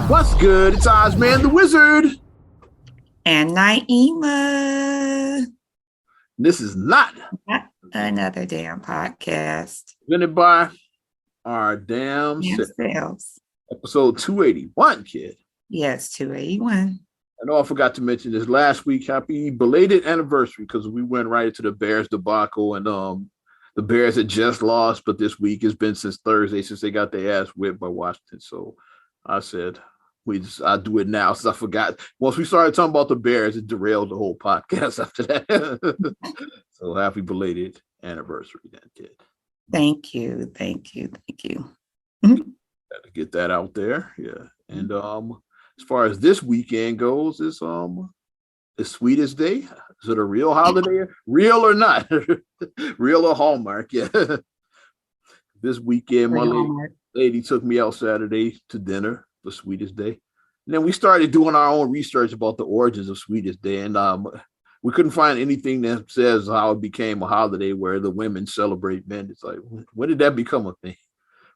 What's good? It's Ozman the Wizard. And Naima. This is not Another damn podcast. presented by our damn selves. Episode 281, kid. Yes, 281. I know I forgot to mention this last week. Happy belated anniversary, because we went right into the Bears debacle, and the Bears had just lost, but this week has been since Thursday since they got their ass whipped by Washington. So I said I'll do it now, since I forgot. Once we started talking about the Bears, it derailed the whole podcast after that. So happy belated anniversary, then, kid. Thank you. Got to get that out there, yeah. And as far as this weekend goes, it's Sweetest Day. Is it a real holiday? Real or not? Real or Hallmark? Yeah. This weekend, my lady took me out Saturday to dinner for Sweetest Day. And then we started doing our own research about the origins of Sweetest Day. And we couldn't find anything that says how it became a holiday where the women celebrate men. It's like, when did that become a thing?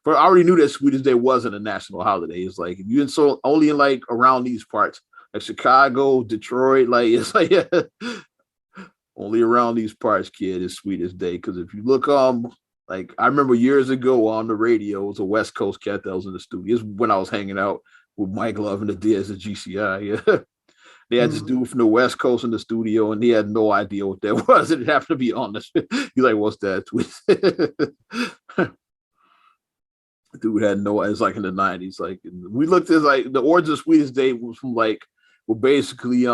But I already knew that Sweetest Day wasn't a national holiday. It's like, if you only in like around these parts, like Chicago, Detroit, like it's like only around these parts, kid, is Sweetest Day. Because if you look like I remember years ago on the radio, it was a West Coast cat that was in the studio. This is when I was hanging out with Mike Love and the Diaz at GCI. Yeah. They had this dude from the West Coast in the studio, and he had no idea what that was. It happened to be on this. He's like, "What's that?" Dude had no. It's like in the 90s. Like we looked at like the origin of Sweetest Day was from like, well, basically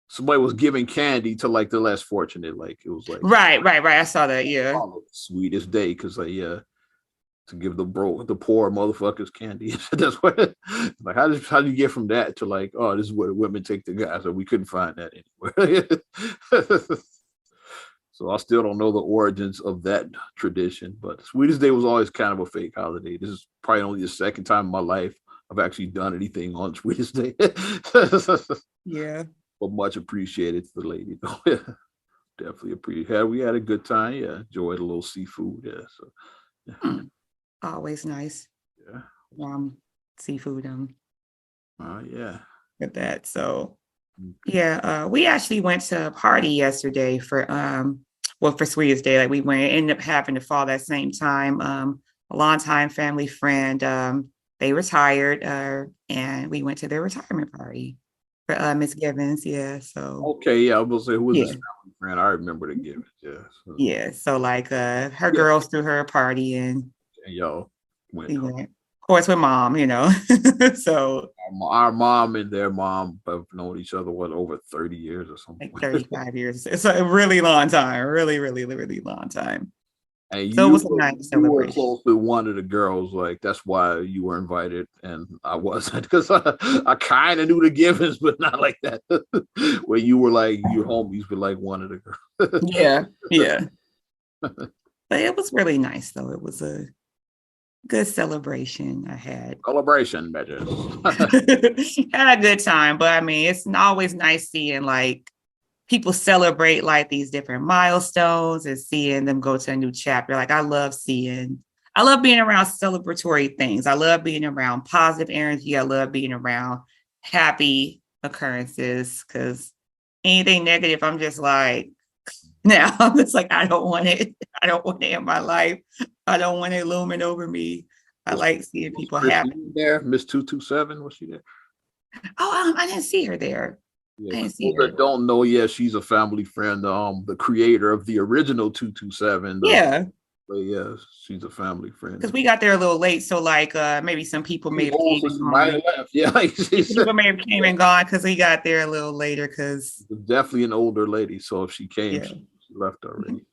somebody was giving candy to like the less fortunate. Like it was like right. I saw that. Yeah, Sweetest Day, because like to give the poor motherfuckers candy. That's what. Like how do you get from that to like, oh, this is where women take the guys? So we couldn't find that anywhere. So I still don't know the origins of that tradition, but Sweetest Day was always kind of a fake holiday. This is probably only the second time in my life I've actually done anything on Sweetest Day. Yeah. But much appreciated to the lady, though. Yeah. Definitely appreciate. We had a good time. Yeah, enjoyed a little seafood. Yeah, so yeah. Always nice. Yeah. Seafood. Yeah. With that. So yeah, we actually went to a party yesterday for Sweetest Day. Like we ended up having to fall that same time. A longtime family friend, they retired, and we went to their retirement party for Miss Givens. Yeah. So okay, yeah, I was gonna say, who was this family friend? I remember the Givens. Yeah. So. Yeah. So like her girls threw her a party, and y'all went. Of course, with mom, so our mom and their mom have known each other over 30 years or something. Like 35 years. It's a really long time. Really long time. And so it was a nice celebration. You were close with one of the girls, like that's why you were invited, and I wasn't, because I kind of knew the Givens, but not like that. Where you were like your homies with like one of the girls. Yeah. But it was really nice, though. It was a good celebration. I had celebration measures. Had a good time, but I mean, it's always nice seeing like people celebrate like these different milestones and seeing them go to a new chapter. Like I love being around celebratory things. I love being around positive energy. I love being around happy occurrences, because anything negative, I'm just like, now I'm just like, I don't want it. I don't want it in my life. I don't want it looming over me. I like seeing people happy. There, Miss 227, was she there? Oh, I didn't see her there. Yeah, people that don't know, she's a family friend. The creator of the original 227. Yeah. But yeah, she's a family friend. Because we got there a little late, so like maybe some people may have came and gone. Yeah, people may have came and gone because we got there a little later. Because definitely an older lady, so if she came, she left already.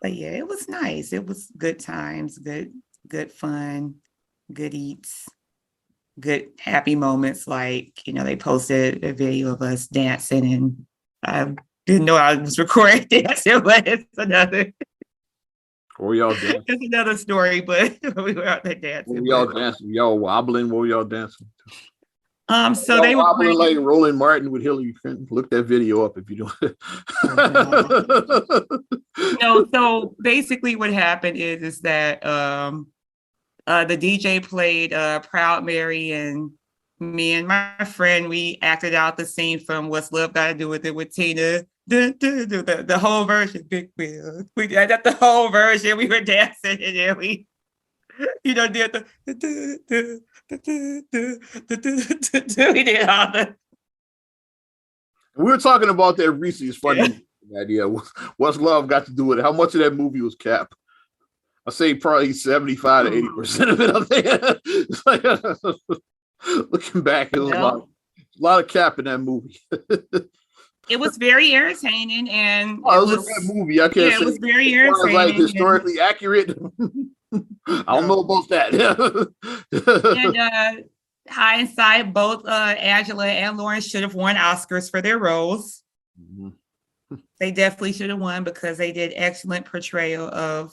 But yeah, it was nice. It was good times, good fun, good eats, good happy moments. Like, they posted a video of us dancing, and I didn't know I was recording dancing, but it's another. What were y'all dancing? It's another story, but we were out there dancing. What were y'all dancing? Y'all wobbling? What were y'all dancing to? So they were wobbling like Roland Martin with Hillary Clinton. Look that video up if you don't. No, so basically what happened is that The DJ played Proud Mary, and me and my friend, we acted out the scene from What's Love Got to Do with It with Tina. The whole version, Big Wheel. We did the whole version. We were dancing, and then we, did we did all the. We were talking about that recently. It's funny. Idea. What's Love Got to Do with It? How much of that movie was cap? I say probably 75 to 80% of it. I think. It's like, looking back, it was a lot of cap in that movie. It was very entertaining, and it was a good movie. I can't say it was very entertaining. Like historically accurate. I don't know about that. And hindsight, both Angela and Lawrence should have won Oscars for their roles. Mm-hmm. They definitely should have won because they did excellent portrayal of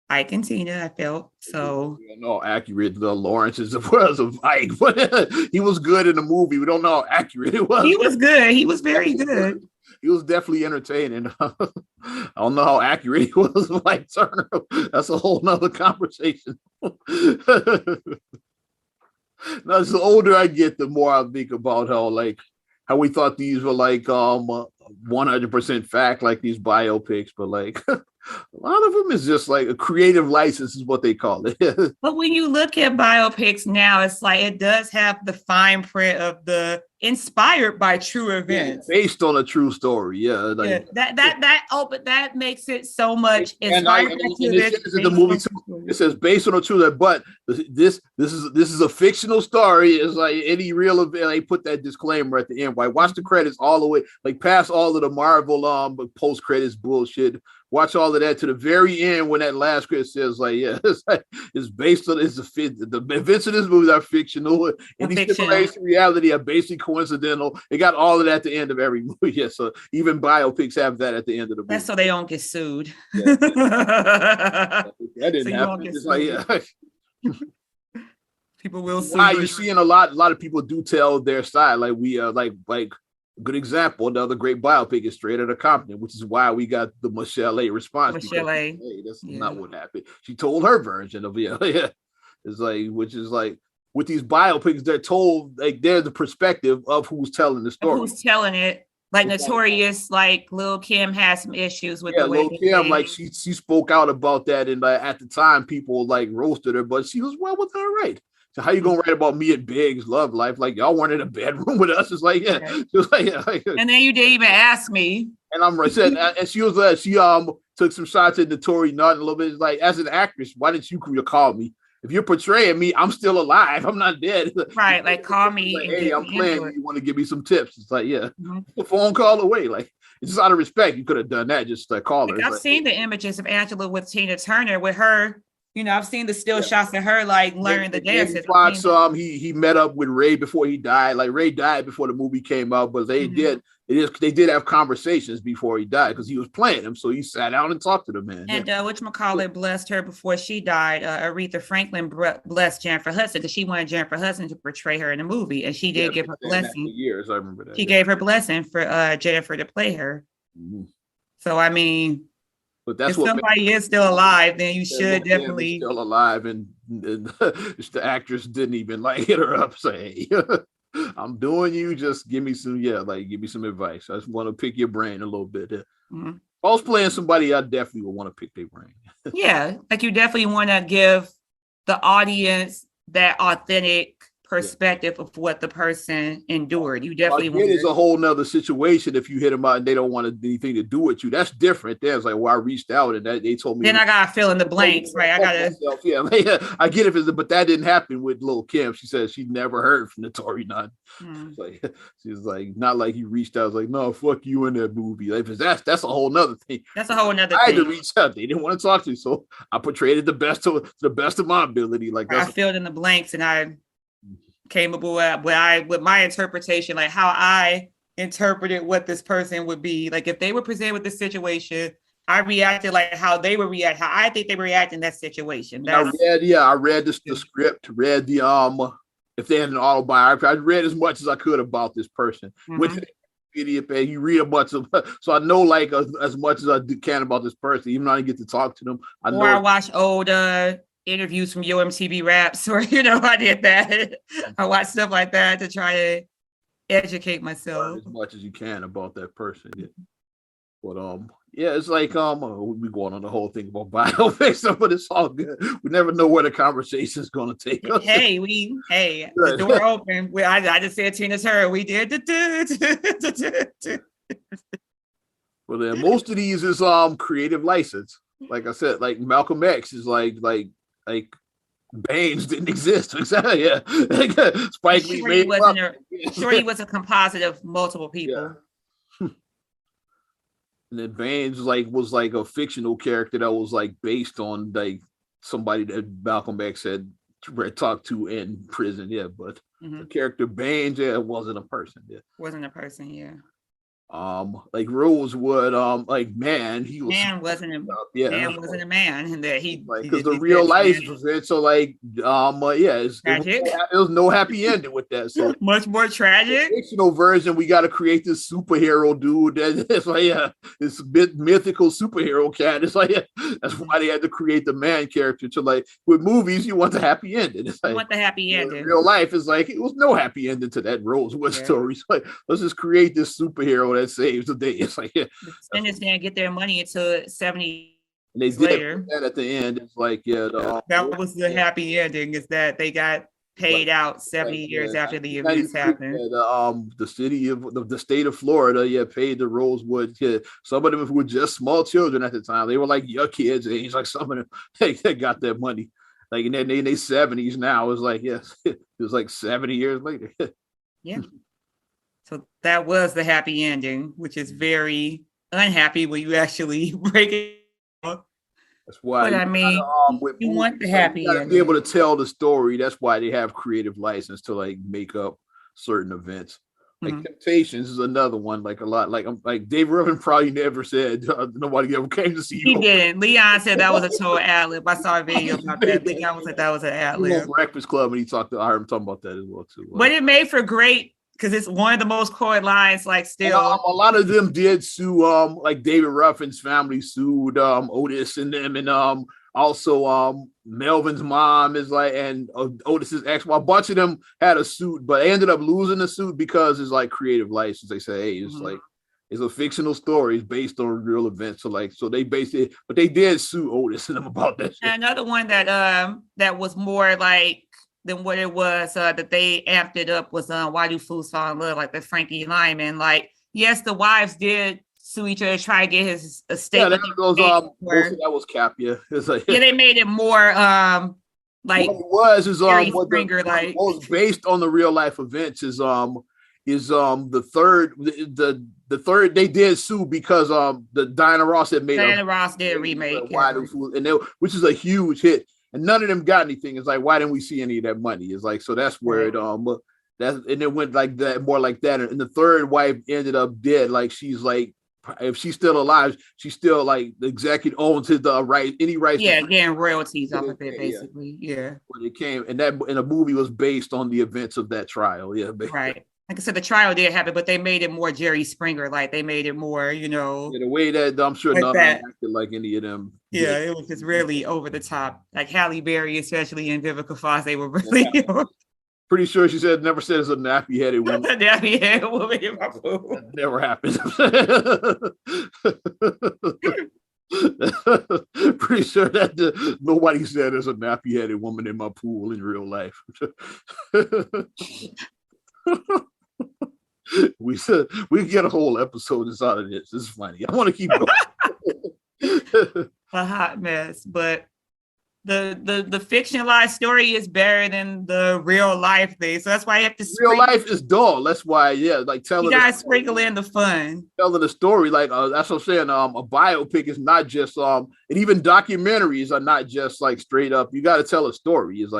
Ike and Tina, I felt. So we don't know how accurate the Lawrence was of Ike, but he was good in the movie. We don't know how accurate it was. He was good. He was very good. He was definitely entertaining. I don't know how accurate he was of Ike Turner. That's a whole nother conversation. Now, the older I get, the more I think about how we thought these were 100% fact, like these biopics, but a lot of them is just like a creative license is what they call it. But when you look at biopics now, it's like it does have the fine print of the inspired by true events, based on a true story. Yeah, that makes it so much inspired. It says based on a true event, but this is a fictional story. It's like any real event. They put that disclaimer at the end. Right, watch the credits all the way, past all of the Marvel post credits bullshit. Watch all of that to the very end when that last credit says it's based on the events of this movie are fictional. Any simulation reality are basically coincidental. It got all of that at the end of every movie. Yeah, so even biopics have that at the end of the movie. That's so they don't get sued. Yeah. That didn't happen. It's people will sue. Why you're seeing a lot of people do tell their side. A good example, another great biopic is Straight Outta Compton, which is why we got the Michelle A response. Michelle A. Hey, that's not what happened. She told her version of it. It's which is with these biopics, they're told they're the perspective of who's telling the story. Who's telling it? Notorious, Lil' Kim has some issues with the way Lil' Kim, she spoke out about that, and at the time people roasted her, but she was well with her right. So how you gonna write about me and Big's love life? Y'all weren't in a bedroom with us. It's and then you didn't even ask me. And I'm right. And she was she took some shots at Notori Nut a little bit. It's as an actress, why didn't you call me? If you're portraying me, I'm still alive. I'm not dead. Right, call me. Hey, I'm playing. You want to give me some tips? It's a phone call away. It's just out of respect. You could have done that. Just call her. I've seen the images of Angela with Tina Turner with her. I've seen the still shots of her learning the dances. He met up with Ray before he died. Ray died before the movie came out, but they did have conversations before he died because he was playing him. So he sat down and talked to the man. And whatchamacallit blessed her before she died. Aretha Franklin blessed Jennifer Hudson because she wanted Jennifer Hudson to portray her in the movie, and she did give her blessing. For years, I remember that. She gave her blessing for Jennifer to play her. Mm-hmm. So but that's if somebody is still alive, then you should definitely still alive, and the actress didn't even hit her up, say, hey, I'm doing you. Just give me some, give me some advice. I just want to pick your brain a little bit. Mm-hmm. If I was playing somebody, I definitely would want to pick their brain. Yeah, you definitely want to give the audience that authentic perspective of what the person endured. You definitely want. It is a whole nother situation if you hit them out and they don't want anything to do with you. That's different. There's I reached out and they told me. Then I gotta fill in the blanks, right? I gotta. Myself. I get it, but that didn't happen with Lil' Kim. She said she never heard from Notori Nut. She's not like he reached out. No, fuck you in that movie. That's a whole nother thing. That's a whole nother thing. I had to reach out. They didn't want to talk to me, so I portrayed it to the best of my ability. I filled in the blanks and I came up with my interpretation, how I interpreted what this person would be. If they were presented with this situation, I reacted how they would react, how I think they would react in that situation. I read the script, read the if they had an autobiography, I read as much as I could about this person. Which you read a bunch of, so I know as much as I can about this person, even though I didn't get to talk to them. I watch old interviews from MTV Raps, or I did that. I watched stuff like that to try to educate myself as much as you can about that person. Yeah. But yeah, it's like we going on the whole thing about biopics, but it's all good. We never know where the conversation is going to take us. Hey, the door open. I just said Tina Turner. We did. Well, then most of these is creative license. Like I said, like Malcolm X is like Baines didn't exist. Exactly. Yeah. Spike Lee made sure he was a composite of multiple people. Yeah. And then Baines was a fictional character that was based on somebody that Malcolm X had talked to in prison. Yeah, but the character Baines, wasn't a person. Yeah, wasn't a person. Yeah. Like Rosewood, man, he was man wasn't a man wasn't a man, and that he because the real life was it. So it was no happy ending with that. So much more tragic. The fictional version, we got to create this superhero dude that's this mythical superhero cat. It's that's why they had to create the man character. To with movies, you want the happy ending. It's you want the happy ending. Real life is it was no happy ending to that Rosewood story. So let's just create this superhero that saves the day. It's defendants didn't get their money until 70 and they did later. That at the end. It's that was the happy ending, is that they got paid out 70 years after the events happened. The state of Florida, paid the Rosewood kid. Some of them were just small children at the time. They were your kids' age. Some of them they got their money. In their 70s now. It was 70 years later. Yeah. So that was the happy ending, which is very unhappy when you actually break it up. That's why. But you want the happy ending. Be able to tell the story. That's why they have creative license to make up certain events. Temptations is another one. A lot. Dave Ruffin probably never said nobody ever came to see you. He didn't. Leon said that was a total ad-lib. I saw a video about that. Leon said that was an ad-lib. Breakfast Club, and I heard him talking about that as well too. But it made for great. Because it's one of the most quoted lines, still. A lot of them did sue, David Ruffin's family sued Otis and them, and also Melvin's mom is and Otis's ex. Well, a bunch of them had a suit, but they ended up losing the suit because it's creative license. They say, hey, it's it's a fictional story. It's based on real events. So they based it, but they did sue Otis and them about that shit. And another one that was more than what it was that they amped it up was Why Do Fools Fall in Love, the Frankie Lyman. Yes, the wives did sue each other to try to get his estate. Yeah, that was Cap. Yeah, they made it more what it was Springer, what was based on the real life events is the third they did sue because the Diana Ross had made Ross did a remake, Why Do Fools, which is a huge hit. And none of them got anything. It's why didn't we see any of that money? It's so that's where it and it went that, more like that. And the third wife ended up dead. She's if she's still alive, she's still the executive owns the right, any rights. Yeah, getting royalties off of it, basically. Yeah. When it came, and the movie was based on the events of that trial. Yeah, basically. Right. Like I said, the trial did happen, but they made it more Jerry Springer. They made it more, the way that I'm sure none of them acted like any of them. Yeah, it was just really over the top. Halle Berry, especially, and Vivica Fox, they were really. Pretty sure she never said it's a nappy-headed woman. Nappy-headed woman in my pool. That never happened. Pretty sure that nobody said there's a nappy-headed woman in my pool in real life. We get a whole episode out of this. This is funny. I want to keep going. A hot mess, but the fictionalized story is better than the real life thing. So that's why you have to. Real life is dull. That's why, telling. You gotta sprinkle in the fun. Telling the story, that's what I'm saying. A biopic is not just and even documentaries are not just straight up. You got to tell a story. It's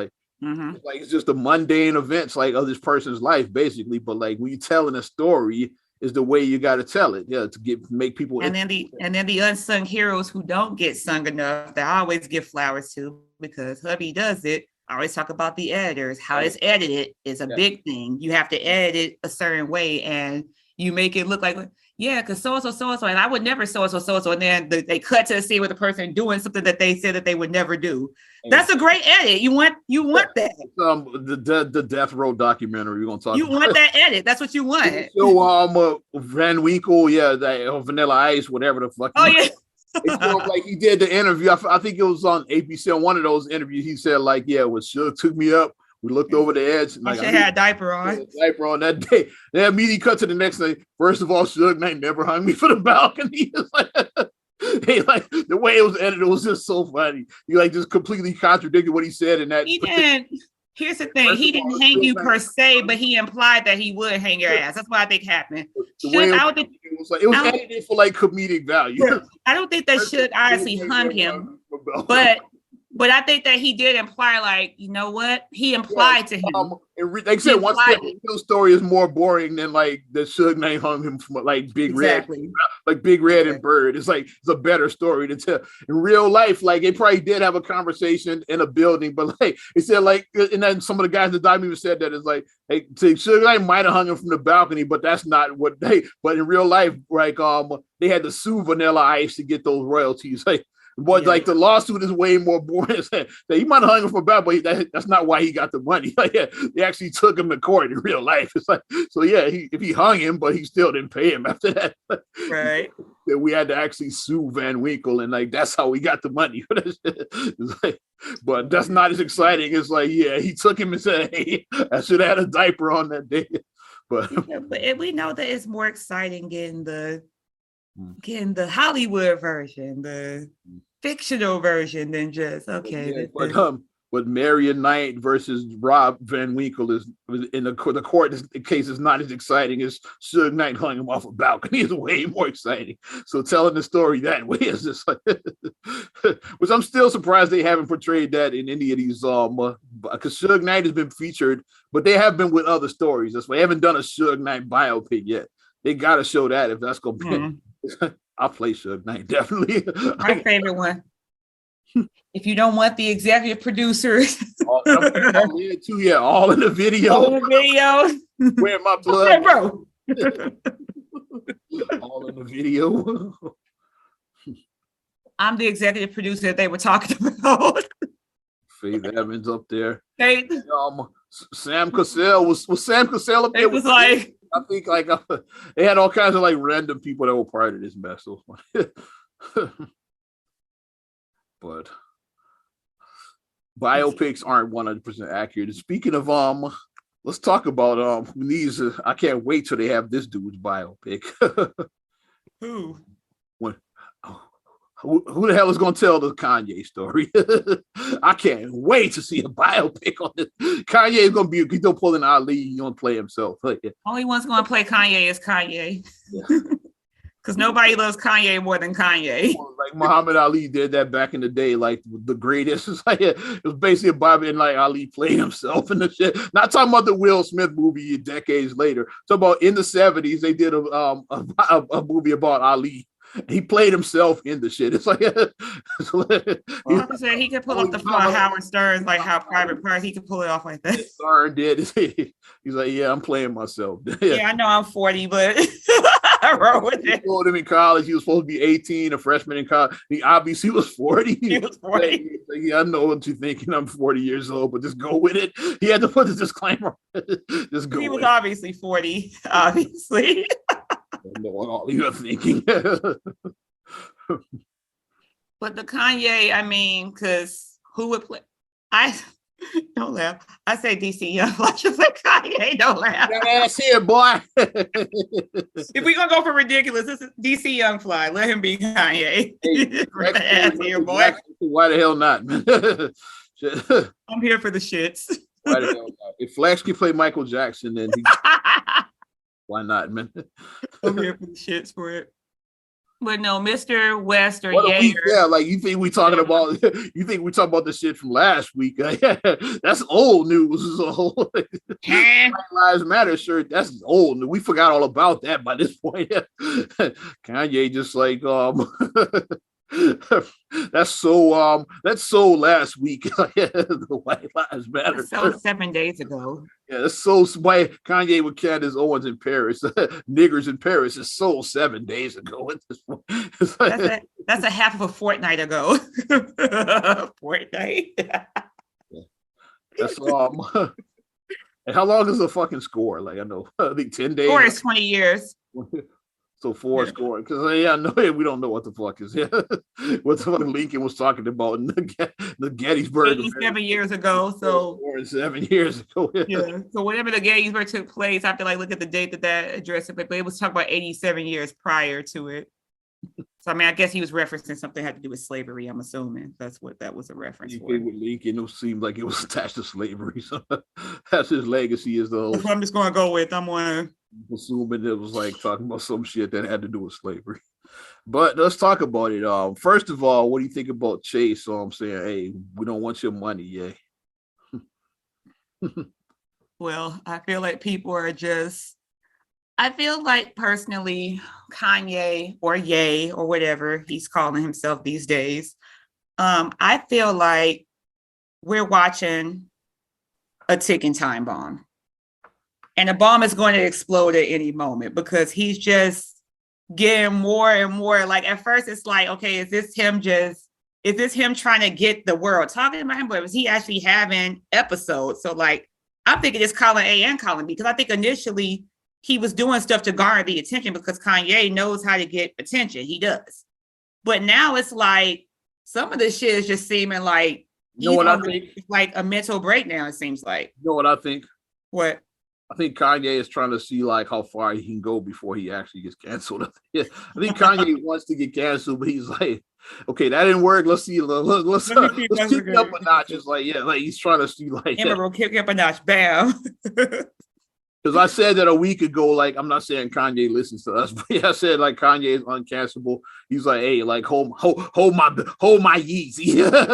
it's just the mundane events of this person's life, basically. But when you're telling a story, is the way you got to tell it, to make people. And then the unsung heroes who don't get sung enough, that I always give flowers to, because hubby does it. I always talk about the editors. How it's edited is a big thing. You have to edit it a certain way, and you make it look like Yeah, because so and so, and I would never so and so, and then they cut to the scene with the person doing something that they said that they would never do. That's a great edit. You want that. The Death Row documentary we're gonna talk. You about. Want that edit? That's what you want. So Van Winkle, yeah, that Vanilla Ice, whatever the fuck. Oh yeah. It's like he did the interview. I think it was on ABC on one of those interviews. He said like, yeah, when Suge took me up, we looked over the edge. And, like, I had a diaper on. Diaper on that day. Then immediately cut to the next day. First of all, Suge Knight never hung me for the balcony. Hey, like the way it was edited was just so funny. He like just completely contradicted what he said in that. He didn't. Here's the thing: he didn't hang you per se, but he implied that he would hang your ass. That's what I think happened. It was edited for like comedic value. I don't think that Suge honestly hung him, but I think that he did imply, like, you know what? He implied to him. Like I said, once the story is more boring than like the Suge Knight hung him from like Big Red, like Big Red and Bird. It's like it's a better story to tell. In real life, like they probably did have a conversation in a building, but like it said, like, and then some of the guys in the documentary even said that it's like, hey, Suge Knight might have hung him from the balcony, but that's not what they. But in real life, like they had to sue Vanilla Ice to get those royalties, like. But like the lawsuit is way more boring. He might have hung him for bad, but that's not why he got the money. Like, yeah, they actually took him to court in real life. It's like, so yeah, if he hung him, but he still didn't pay him after that. Right. We had to actually sue Van Winkle, and like that's how we got the money. Like, but that's not as exciting. It's like, yeah, he took him and said, hey, I should have had a diaper on that day. But we know that it's more exciting getting the Hollywood version, the fictional version, than just but Marion Knight versus Rob Van Winkle is in the court case is not as exciting as Suge Knight hung him off a balcony. Is way more exciting. So telling the story that way is just like, which I'm still surprised they haven't portrayed that in any of these because Suge Knight has been featured, but they have been with other stories. That's why they haven't done a Suge Knight biopic yet. They got to show that if that's going to be. I'll play Suge Knight, definitely. My favorite one. If you don't want the executive producers. All in the video. All in the video. Where my blood? Bro. All in the video. I'm the executive producer that they were talking about. Faith Evans up there. Sam Cassell was Sam Cassell up there? It was like, I think like they had all kinds of like random people that were part of this mess. But biopics aren't 100% accurate. Speaking of let's talk about these. I can't wait till they have this dude's biopic. Who? Who the hell is going to tell the Kanye story? I can't wait to see a biopic on this. Kanye is going to be, he's going to pull in Ali. He's going to play himself. Only one's going to play Kanye is Kanye. Because nobody loves Kanye more than Kanye. Like Muhammad Ali did that back in the day, like the greatest. It was basically a Bobby and like Ali played himself in the shit. Not talking about the Will Smith movie decades later. Talking about in the 70s, they did a movie about Ali. He played himself in the shit. It's like he could pull up the front Howard Stern, like how Private Part, he could pull it off like that. Stern did. He's like, yeah, I'm playing myself. Yeah, I know I'm 40, but I wrote with it. He told him in college he was supposed to be 18, a freshman in college. He obviously was 40. He was 40. Like, yeah, I know what you're thinking. I'm 40 years old, but just go with it. He had to put the disclaimer. Just go. He was obviously 40, obviously. I don't know what all you're thinking. But the Kanye, I mean, because who would play? Don't laugh. I say DC Young. I should say Kanye. Don't laugh. That's it, boy. If we're gonna go for ridiculous, this is DC Young Fly. Let him be Kanye. Hey, here, boy. Why the hell not, man? I'm here for the shits. Why the hell not? If Flex can play Michael Jackson, then why not, man? I'm here for the shits for it. But no, Mr. West or Yager. Yeah, like you think we're talking about the shit from last week. That's old news. Lives Matter shirt. That's old. We forgot all about that by this point. Kanye just like That's so last week. The White Lives Matter. So 7 days ago. Yeah, that's so why Kanye with Candace Owens in Paris, niggers in Paris is so 7 days ago at this point. That's a half of a fortnight ago. Fortnight. That's and how long is the fucking score? Like I know, I think 10 days. Or it's 20 years. So 4 scoring because I know we don't know what the fuck is what the fuck Lincoln was talking about in the Gettysburg 87 years ago. So 7 years ago. Yeah. So whenever the Gettysburg took place, I have to like look at the date that addressed it, but it was talking about 87 years prior to it. So I mean, I guess he was referencing something that had to do with slavery. I'm assuming that's what that was a reference for. With Lincoln, it seemed like it was attached to slavery. So that's his legacy. Is the whole. That's what I'm just going to go with. I'm going to assuming it was like talking about some shit that had to do with slavery. But let's talk about it. First of all, what do you think about Chase? So I'm saying, hey, we don't want your money, yay. Well, I feel like people are just. I feel like personally, Kanye or Ye or whatever he's calling himself these days. I feel like we're watching a ticking time bomb. And the bomb is going to explode at any moment because he's just getting more and more. Like at first it's like, okay, is this him trying to get the world talking about him? But is he actually having episodes? So like, I'm thinking it's column A and column B because I think initially he was doing stuff to garner the attention because Kanye knows how to get attention. He does. But now it's like some of this shit is just seeming like like a mental breakdown, it seems like. You know what I think? What? I think Kanye is trying to see like how far he can go before he actually gets canceled. I think Kanye wants to get canceled, but he's like, okay, that didn't work. Let's see. Let's kick it up a notch. It's like, yeah, like he's trying to see like Emerald kick up a notch. Bam. Because I said that a week ago, like I'm not saying Kanye listens to us, but yeah, I said like Kanye is uncancelable. He's like, hey, like hold my Yeezy. He's trying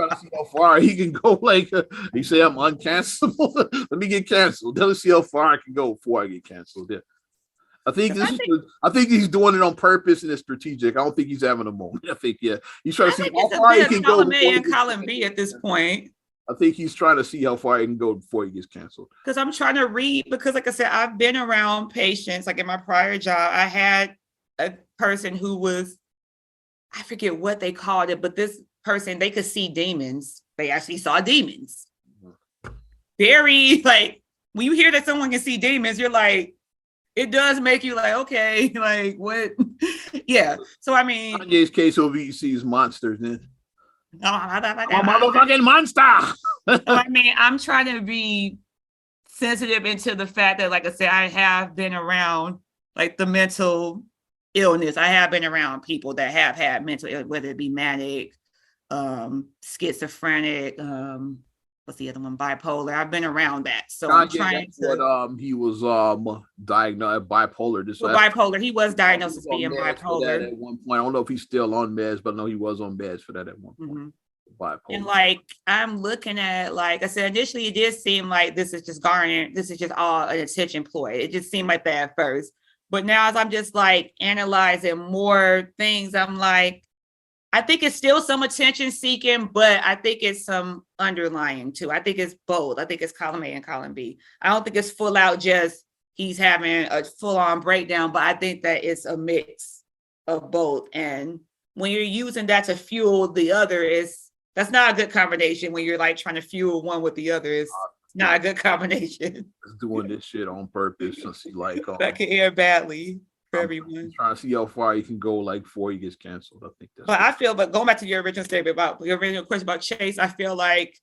to see how far he can go. Like he say I'm uncancelable. Let me get canceled. Let's see how far I can go before I get canceled. Yeah. I think he's doing it on purpose and it's strategic. I don't think he's having a moment. I think he's trying to see how far he can go. Column A and column B at this point. I think he's trying to see how far he can go before he gets canceled. Because I'm trying to read, because like I said, I've been around patients, like in my prior job, I had a person who was, I forget what they called it, but this person, they could see demons. They actually saw demons. Mm-hmm. Very, like, when you hear that someone can see demons, you're like, it does make you like, okay, like what? Yeah. So, I mean. Kanye's case over he sees monsters then. Oh, motherfucking monster. So, I mean, I'm trying to be sensitive into the fact that, like I said, I have been around like the mental illness. I have been around people that have had mental illness, whether it be manic, schizophrenic, what's the other one? Bipolar. I've been around that. So I'm trying to. He was diagnosed bipolar. Bipolar. He was diagnosed as being bipolar at one point. I don't know if he's still on meds, but I know he was on meds for that at one point. Mm-hmm. Bipolar. And like I'm looking at, like I said, initially it did seem like this is just garnering. This is just all an attention ploy. It just seemed like that at first, but now as I'm just like analyzing more things, I'm like, I think it's still some attention seeking, but I think it's some underlying too. I think it's both. I think it's column A and column B. I don't think it's full out just he's having a full on breakdown, but I think that it's a mix of both. And when you're using that to fuel the other, that's not a good combination. When you're like trying to fuel one with the other, it's not a good combination. Doing this shit on purpose to see like that can air badly. For everyone, trying to see how far he can go, like before he gets canceled. I think that's. But going back to your original statement about your original question about Chase, I feel like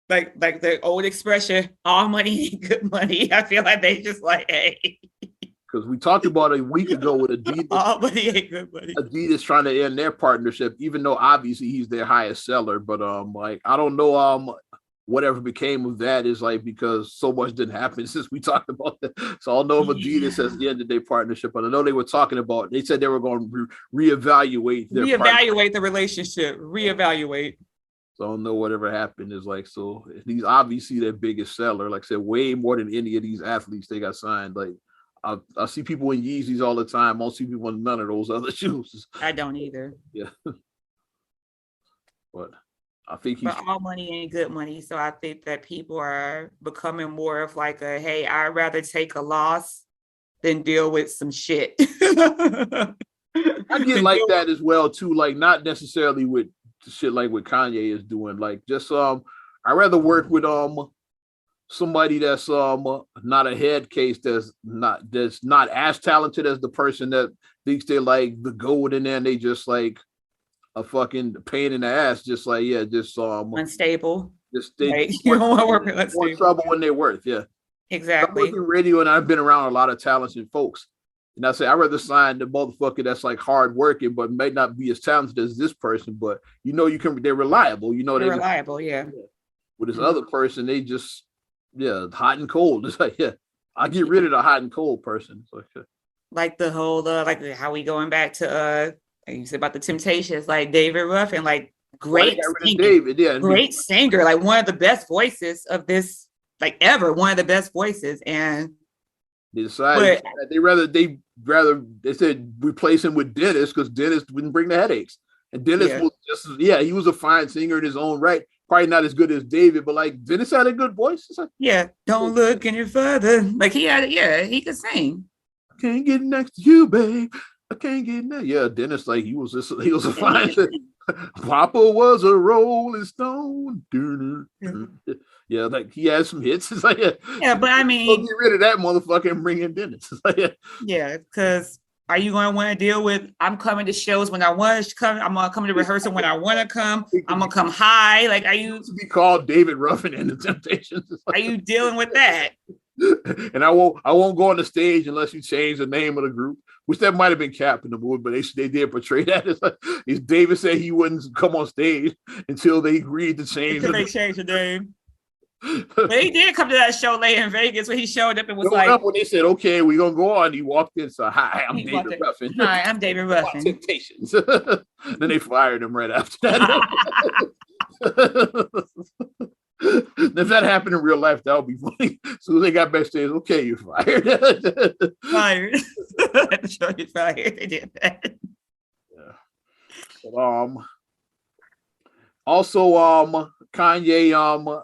the old expression, "All money ain't good money." I feel like they just like, hey. Because we talked about a week ago with Adidas. All money ain't good money. Adidas trying to end their partnership, even though obviously he's their highest seller. But like I don't know whatever became of that is like because so much didn't happen since we talked about that. So I don't know if Adidas has the end of their partnership, but I know they were talking about. They said they were going to reevaluate the relationship. Reevaluate. So I don't know whatever happened is like. So he's obviously their biggest seller. Like I said, way more than any of these athletes they got signed. Like I see people in Yeezys all the time. I don't see people in none of those other shoes. I don't either. Yeah. But I think he's. But all money ain't good money. So I think that people are becoming more of like a, hey, I'd rather take a loss than deal with some shit. I get like that as well too. Like not necessarily with shit like what Kanye is doing. Like just I'd rather work with somebody that's not a head case, that's not as talented as the person that thinks they're like the gold, and then they just like a fucking pain in the ass, just like unstable. Just right. You don't want to work with unstable. More trouble when they're worth, yeah. Exactly. I work in radio and I've been around a lot of talented folks. And I say I'd rather sign the motherfucker that's like hard working, but may not be as talented as this person, but they're reliable. They're reliable, yeah. With this other person, they just hot and cold. It's like, I get rid of the hot and cold person. It's like the whole like how we going back to you said about the Temptations, like David Ruffin, like great singer, David, great singer, like one of the best voices of this, like ever, one of the best voices. And they decided they said replace him with Dennis because Dennis wouldn't bring the headaches. And Dennis was he was a fine singer in his own right. Probably not as good as David, but like Dennis had a good voice. Like, don't look any further. Like he could sing. I can't get next to you, babe. I can't get next. Yeah, Dennis, like he was a fine. Papa was a Rolling Stone. Yeah, like he had some hits. It's like but I mean, get rid of that motherfucker and bring in Dennis. Because are you going to want to deal with? I'm coming to shows when I want to come. I'm going to come to rehearsal when I want to come. I'm going to come high. Like, are you to be called David Ruffin and the Temptations? Are you dealing with that? And I won't go on the stage unless you change the name of the group, which that might have been Cap in the movie, but they did portray that as David said he wouldn't come on stage until they agreed to change. Until they changed the name. But he did come to that show late in Vegas when he showed up and was like, when they said, "Okay, we're gonna go on," he walked in. So, "Hi, I'm David Ruffin." Hi, I'm David Ruffin. Temptations. Then they fired him right after that. If that happened in real life, that would be funny. So they got backstage. Okay, you're fired. Fired. I'm sure you're fired. They did that. Yeah. But, also, Kanye,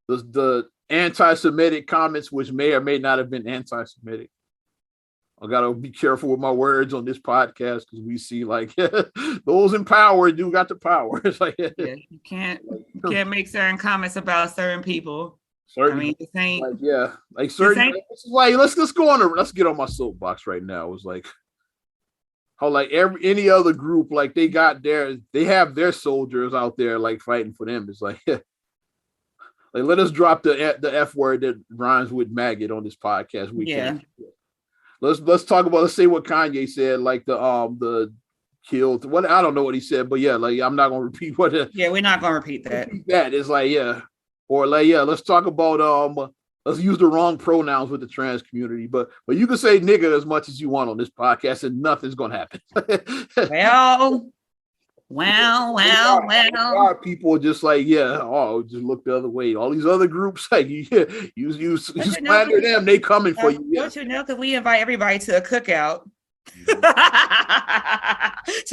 the anti-Semitic comments, which may or may not have been anti-Semitic. I gotta be careful with my words on this podcast because we see like those in power do got the power. It's like you can't make certain comments about certain people. Certain, I mean, this ain't like certain. Like let's go on. Let's get on my soapbox right now. It was like how like any other group, like they have their soldiers out there like fighting for them. It's like like let us drop the F word that rhymes with maggot on this podcast. Let's talk about, let's say what Kanye said, like the killed what, I don't know what he said, but like I'm not gonna repeat what we're not gonna repeat that. It's like or like let's talk about let's use the wrong pronouns with the trans community, but you can say nigga as much as you want on this podcast and nothing's gonna happen. Well. People just like just look the other way. All these other groups, like you slander them, they coming for you. Don't you know that we invite everybody to a cookout? To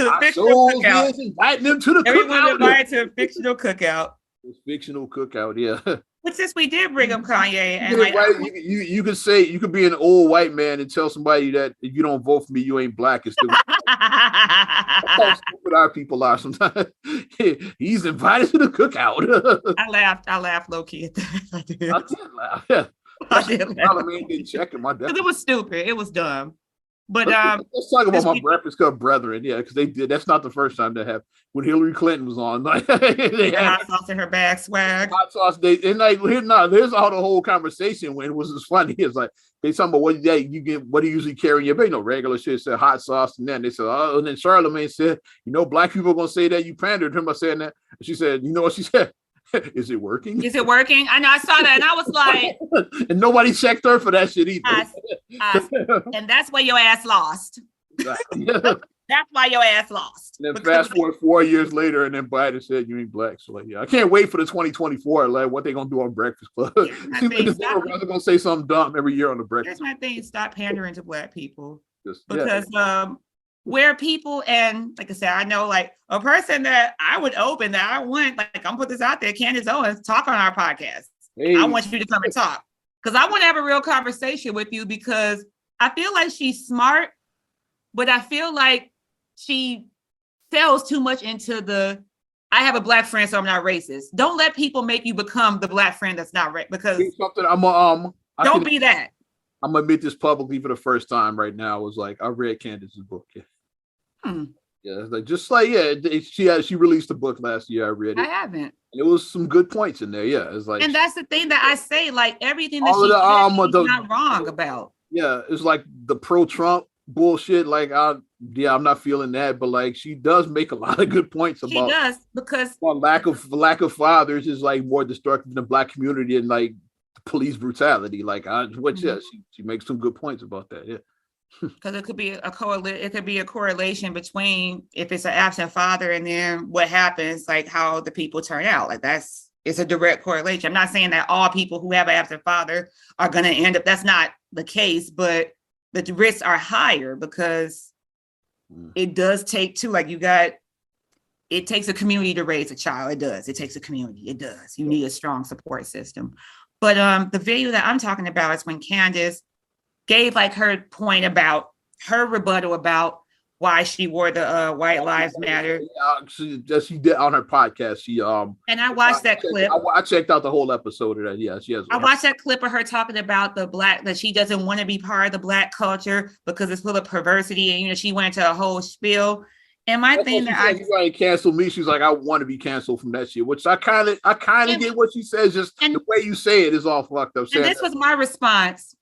the fictional cookout. Inviting them to the Everyone invited to a fictional cookout. It's fictional cookout, But since we did bring up Kanye, and you could say, you could be an old white man and tell somebody that if you don't vote for me, you ain't black. It's still that's how stupid our people are sometimes. He's invited to the cookout. I laughed low key at that. I did laugh. Yeah, I did laugh. I mean, didn't check him. It was stupid. It was dumb. But let's talk about my Breakfast Club brethren, because they did. That's not the first time they have. When Hillary Clinton was on, like they had hot sauce in her bag swag. Hot sauce. There's all the whole conversation when it was funny. It's like they talking about what do you usually carry in your bag? Regular shit. Said hot sauce, and then they said, and then Charlamagne said, black people are gonna say that you pandered to him by saying that. And she said, you know what she said? Is it working? Is it working? I know, I saw that, and I was like, and nobody checked her for that shit either. And that's where your ass lost. That's why your ass lost. And then fast forward 4 years later, and then Biden said you ain't black. So like, yeah, I can't wait for the 2024. Like, what they gonna do on Breakfast Club? Seems like the Democrats are gonna say something dumb every year on the Breakfast. Here's my thing: stop pandering to black people, because where people, and like I said, I know like a person that I would open that I want, like I'm gonna put this out there, Candace Owens, talk on our podcast. Hey. I want you to come and talk because I want to have a real conversation with you, because I feel like she's smart, but I feel like she sells too much into the I have a black friend, so I'm not racist. Don't let people make you become the black friend that's not right, because something don't be that. I'm gonna admit this publicly for the first time right now. Was like I read Candace's book. Yeah, yeah, like just like she released a book last year. I read it. I haven't. It was some good points in there. Yeah, it's like, and that's the thing that I say. Like everything that she's not wrong about. Yeah, it's like the pro-Trump bullshit. Like I'm not feeling that, but like she does make a lot of good points about. She does, because lack of fathers is like more destructive in the black community, and like police brutality. Like she makes some good points about that. Yeah. Because it could be a correlation between if it's an absent father and then what happens, like how the people turn out. Like it's a direct correlation. I'm not saying that all people who have an absent father are going to end up. That's not the case, but the risks are higher because it does take two. Like it takes a community to raise a child. It does. It takes a community. It does. You need a strong support system. But the video that I'm talking about is when Candace gave like her point about her rebuttal about why she wore the White Lives Matter. She did on her podcast. And I watched that clip. I checked out the whole episode of that. Yeah, she has. I watched that clip of her talking about that she doesn't want to be part of the black culture because it's full of perversity, and she went into a whole spiel. And my thing that she's going to cancel me. She's like, I want to be canceled from that shit, which I kind of get what she says. Just the way you say it is all fucked up. And this was my response.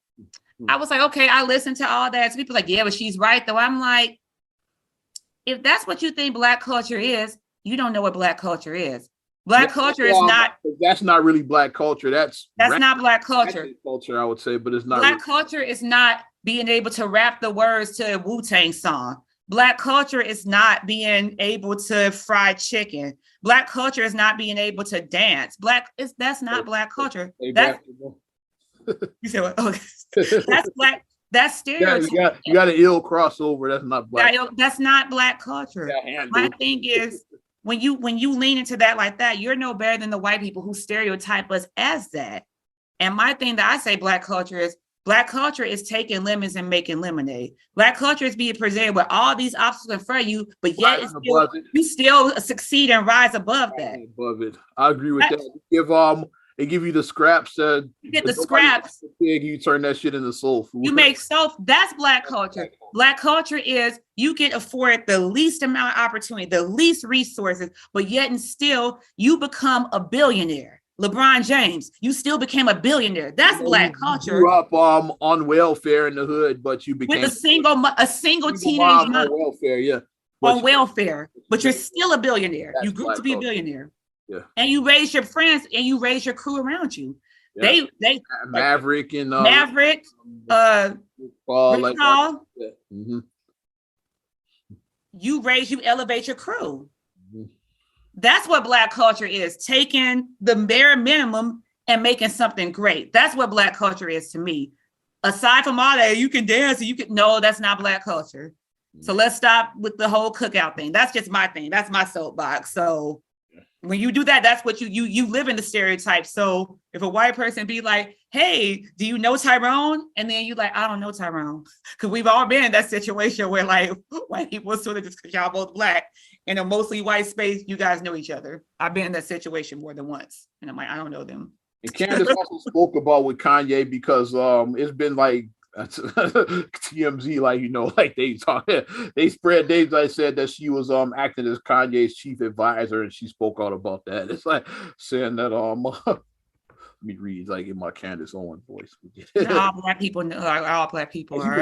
I was like, okay, I listened to all that. So people like, yeah, but she's right though. I'm like, if that's what you think black culture is, you don't know what black culture is. Black culture is not. That's not really black culture. That's not black culture. Culture, I would say, but it's not. Black culture is not being able to rap the words to a Wu-Tang song. Black culture is not being able to fry chicken. Black culture is not being able to dance. That's not black culture. You said what? Okay. That's black. That's stereotype. Yeah, you got an ill crossover. That's not black. That's not black culture. My thing is when you lean into that like that, you're no better than the white people who stereotype us as that. And my thing that I say black culture is taking lemons and making lemonade. Black culture is being presented with all these obstacles in front of you, but yet you still succeed and rise above that. Above it. I agree with that. They give you the scraps. You get the scraps. You turn that shit into soul food. You make soul. That's black culture. Black culture is you can afford the least amount of opportunity, the least resources, but yet and still you become a billionaire. LeBron James, you still became a billionaire. That's black culture. You grew up on welfare in the hood, but you became with a single teenage mom on welfare, yeah. On welfare, but you're still a billionaire. You grew up to be a billionaire. Yeah. And you raise your friends and you raise your crew around you. Yeah. They Maverick and Maverick, Paul, you elevate your crew. Mm-hmm. That's what black culture is, taking the bare minimum and making something great. That's what black culture is to me. Aside from all that, you can dance, no, that's not black culture. Mm-hmm. So let's stop with the whole cookout thing. That's just my thing. That's my soapbox. So when you do that, that's what you live in the stereotype. So if a white person be like, hey, do you know Tyrone? And then you like, I don't know Tyrone. Because we've all been in that situation where like white people sort of just because y'all both black in a mostly white space, you guys know each other. I've been in that situation more than once. And I'm like, I don't know them. And Candace also spoke about with Kanye because it's been like TMZ, like they said that she was acting as Kanye's chief advisor, and she spoke out about that. It's like saying that me read like in my Candace Owens voice. Not all black people know, like, all black people are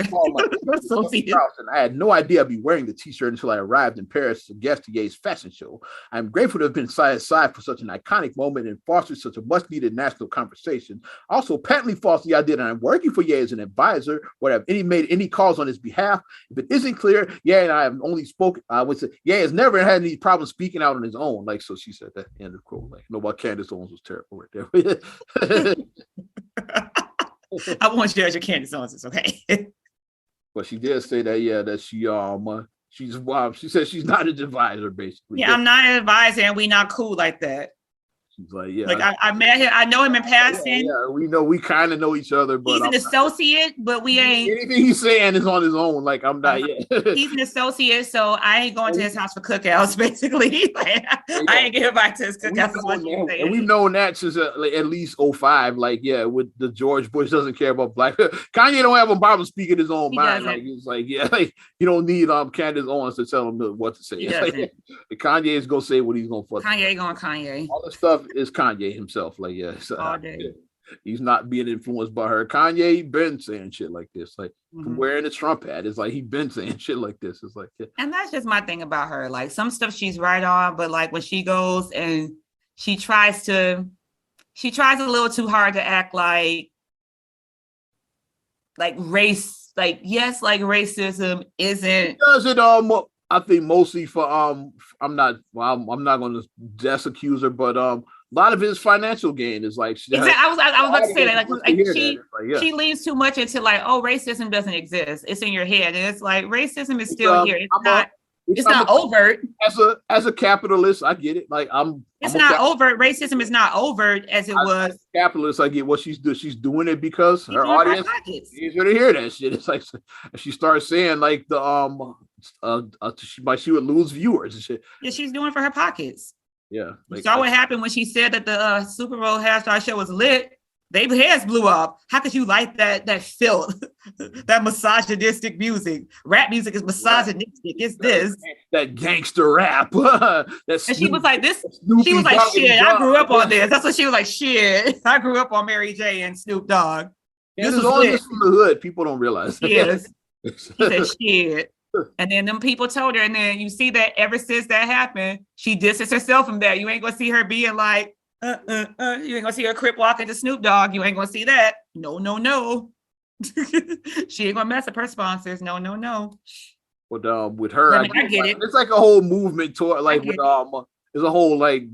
associated. I had no idea I'd be wearing the t-shirt until I arrived in Paris to guest to Ye's fashion show. I'm grateful to have been side by side for such an iconic moment and fostered such a much-needed national conversation. Also, patently false the idea that I'm working for Ye as an advisor or have made any calls on his behalf. If it isn't clear, Ye and I have only spoken. I would say Ye has never had any problem speaking out on his own. Like, so she said that, end of quote. Like, no, about Candace Owens was terrible right there. I won't judge your Candace Owens. It's okay. But she did say that, yeah, that she she said she's not an advisor, basically. Yeah, I'm not an advisor, and we not cool like that. She's like, yeah. Like I met him, I know him in passing. Yeah, we kind of know each other, but he's an associate, but we ain't. Anything he's saying is on his own. Like, I'm not yet. He's an associate, so I ain't going to his house for cookouts, basically. Like, I ain't getting back to his cookouts. And we've known that since at least 05. Like, yeah, with the George Bush doesn't care about black. Kanye don't have a problem speaking his own mind. Like, he's like, yeah, like, you don't need Candace Owens to tell him what to say. Like, Kanye is gonna say what he's gonna fuck. Kanye. All the stuff is Kanye himself. Like, yeah, so, all day. He's not being influenced by her. Kanye been saying shit like this. Like, from wearing a Trump hat, it's like he been saying shit like this. It's like, yeah. And that's just my thing about her. Like, some stuff she's right on, but like when she goes and she tries a little too hard to act like race. Like, yes, like racism isn't. Does it I think mostly for I'm not going to just accuse her, but a lot of his financial gain is like. Exactly. I was about to say that. Like she leans too much into like, oh, racism doesn't exist. It's in your head, and it's like racism is still here. It's not overt. As a capitalist, I get it. Like, it's not overt. Racism is not overt as it was. As a capitalist, I get what she's doing. She's doing it because her audience needs her to hear that shit. It's like if she starts saying like she would lose viewers and shit. Yeah, she's doing it for her pockets. Yeah. Like, you saw what happened when she said that the Super Bowl halftime show was lit. Their heads blew up. How could you like that filth, that misogynistic music? Rap music is misogynistic. It's this. That gangster rap. And she was like, she was like, shit, I grew up on this. That's what she was like, shit. I grew up on Mary J and Snoop Dogg. This is all this from the hood. People don't realize. Yes. He said, shit. And then them people told her, and then you see that ever since that happened, she distanced herself from that. You ain't gonna see her being like, you ain't gonna see her crip walking to Snoop Dogg. You ain't gonna see that. No. She ain't gonna mess up her sponsors. No. But with her, I get it. It's like a whole movement toward like with there's a whole like,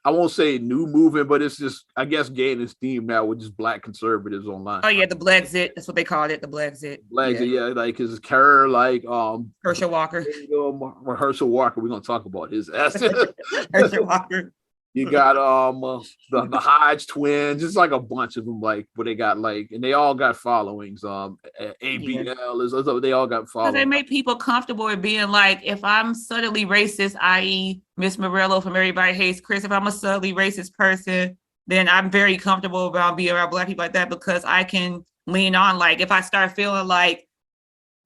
I won't say new movement, but it's just, I guess, gaining steam now with just black conservatives online. Oh yeah, the Blexit. That's what they called it, the Blexit. Yeah, like his her like Herschel Walker. Herschel Walker. We're gonna talk about his ass. Herschel Walker. You got the Hodge twins. It's like a bunch of them, like, but they got like, and they all got followings. ABL is they all got followings. They make people comfortable with being like, if I'm subtly racist, i.e. Miss Morello from Everybody Hates Chris, if I'm a subtly racist person, then I'm very comfortable about being around black people like that, because I can lean on, like, if I start feeling like,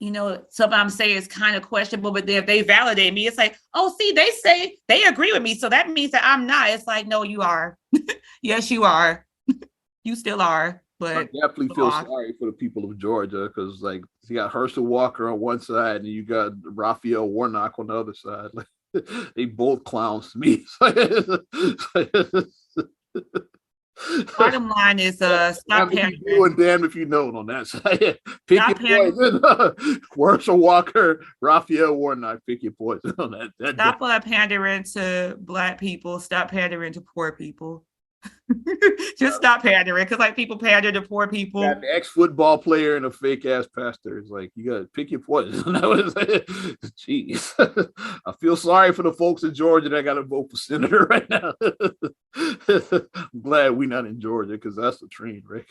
you know, something I'm saying is kind of questionable, but if they validate me, it's like, oh, see, they say they agree with me, so that means that I'm not. It's like, no, you are. Yes, you are. You still are. But I definitely feel sorry for the people of Georgia, because like you got Herschel Walker on one side and you got Raphael Warnock on the other side. Like, they both clowns to me. Bottom line is stop pandering. Damn if you know it on that side. Pick your poison. Herschel Walker, Raphael Warnock, pick your poison on that. Stop pandering to black people. Stop pandering to poor people. Just stop pandering, because like people pander to poor people. Got an ex-football player and a fake ass pastor. It's like, you gotta pick your poison. Jeez. I feel sorry for the folks in Georgia that gotta vote for senator right now. I'm glad we're not in Georgia, because that's the train wreck.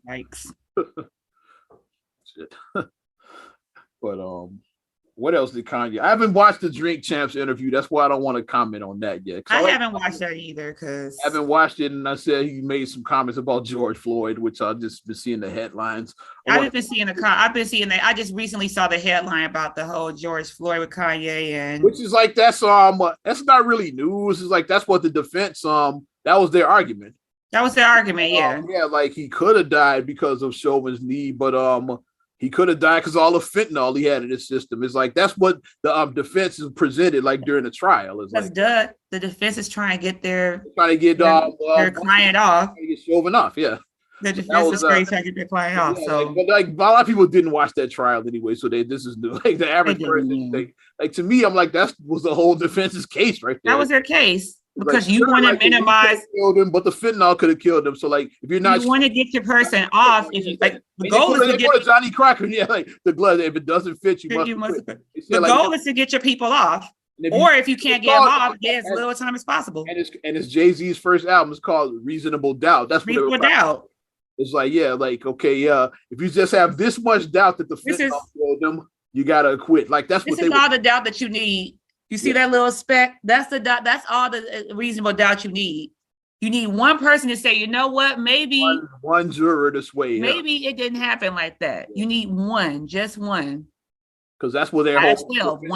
Yikes. Shit. But what else did Kanye? I haven't watched the Drink Champs interview. That's why I don't want to comment on that yet. I haven't watched that either, because I haven't watched it, and I said he made some comments about George Floyd, which I've just been seeing the headlines. I've been seeing that. I just recently saw the headline about the whole George Floyd with Kanye, and which is like that's not really news. It's like that's what the defense that was their argument. That was their argument, yeah. Yeah, like he could have died because of Chauvin's knee, but he could have died because all the fentanyl he had in his system. It's like that's what the defense is presented like during the trial. It's Because like the defense is trying to get their trying to get client off. get Chauvin off. Yeah. The So defense is trying to get their client off. Yeah, So like a lot of people didn't watch that trial anyway, so this is new. Like the average person, like to me, I'm like that was the whole defense's case right there. That was their case because like, you want to minimize. Killed him, but the fentanyl could have killed him. So like, if you're not, you want to get your person off. If you like, the goal is to get Johnny Crocker. Yeah, like the glove. If it doesn't fit, you must. The goal is to get your people off. Or if you can't get them off, get as little time as possible. And it's Jay-Z's first album. It's called Reasonable Doubt. That's Reasonable Doubt. It's like, yeah, like, okay, yeah. If you just have this much doubt that the fentanyl killed them, you gotta quit. Like that's what all the doubt that you need. You see that little speck? That's the doubt. That's all the reasonable doubt you need. You need one person to say, you know what? Maybe one juror to sway. Maybe it didn't happen like that. You need one, just one. Because that's what they're 1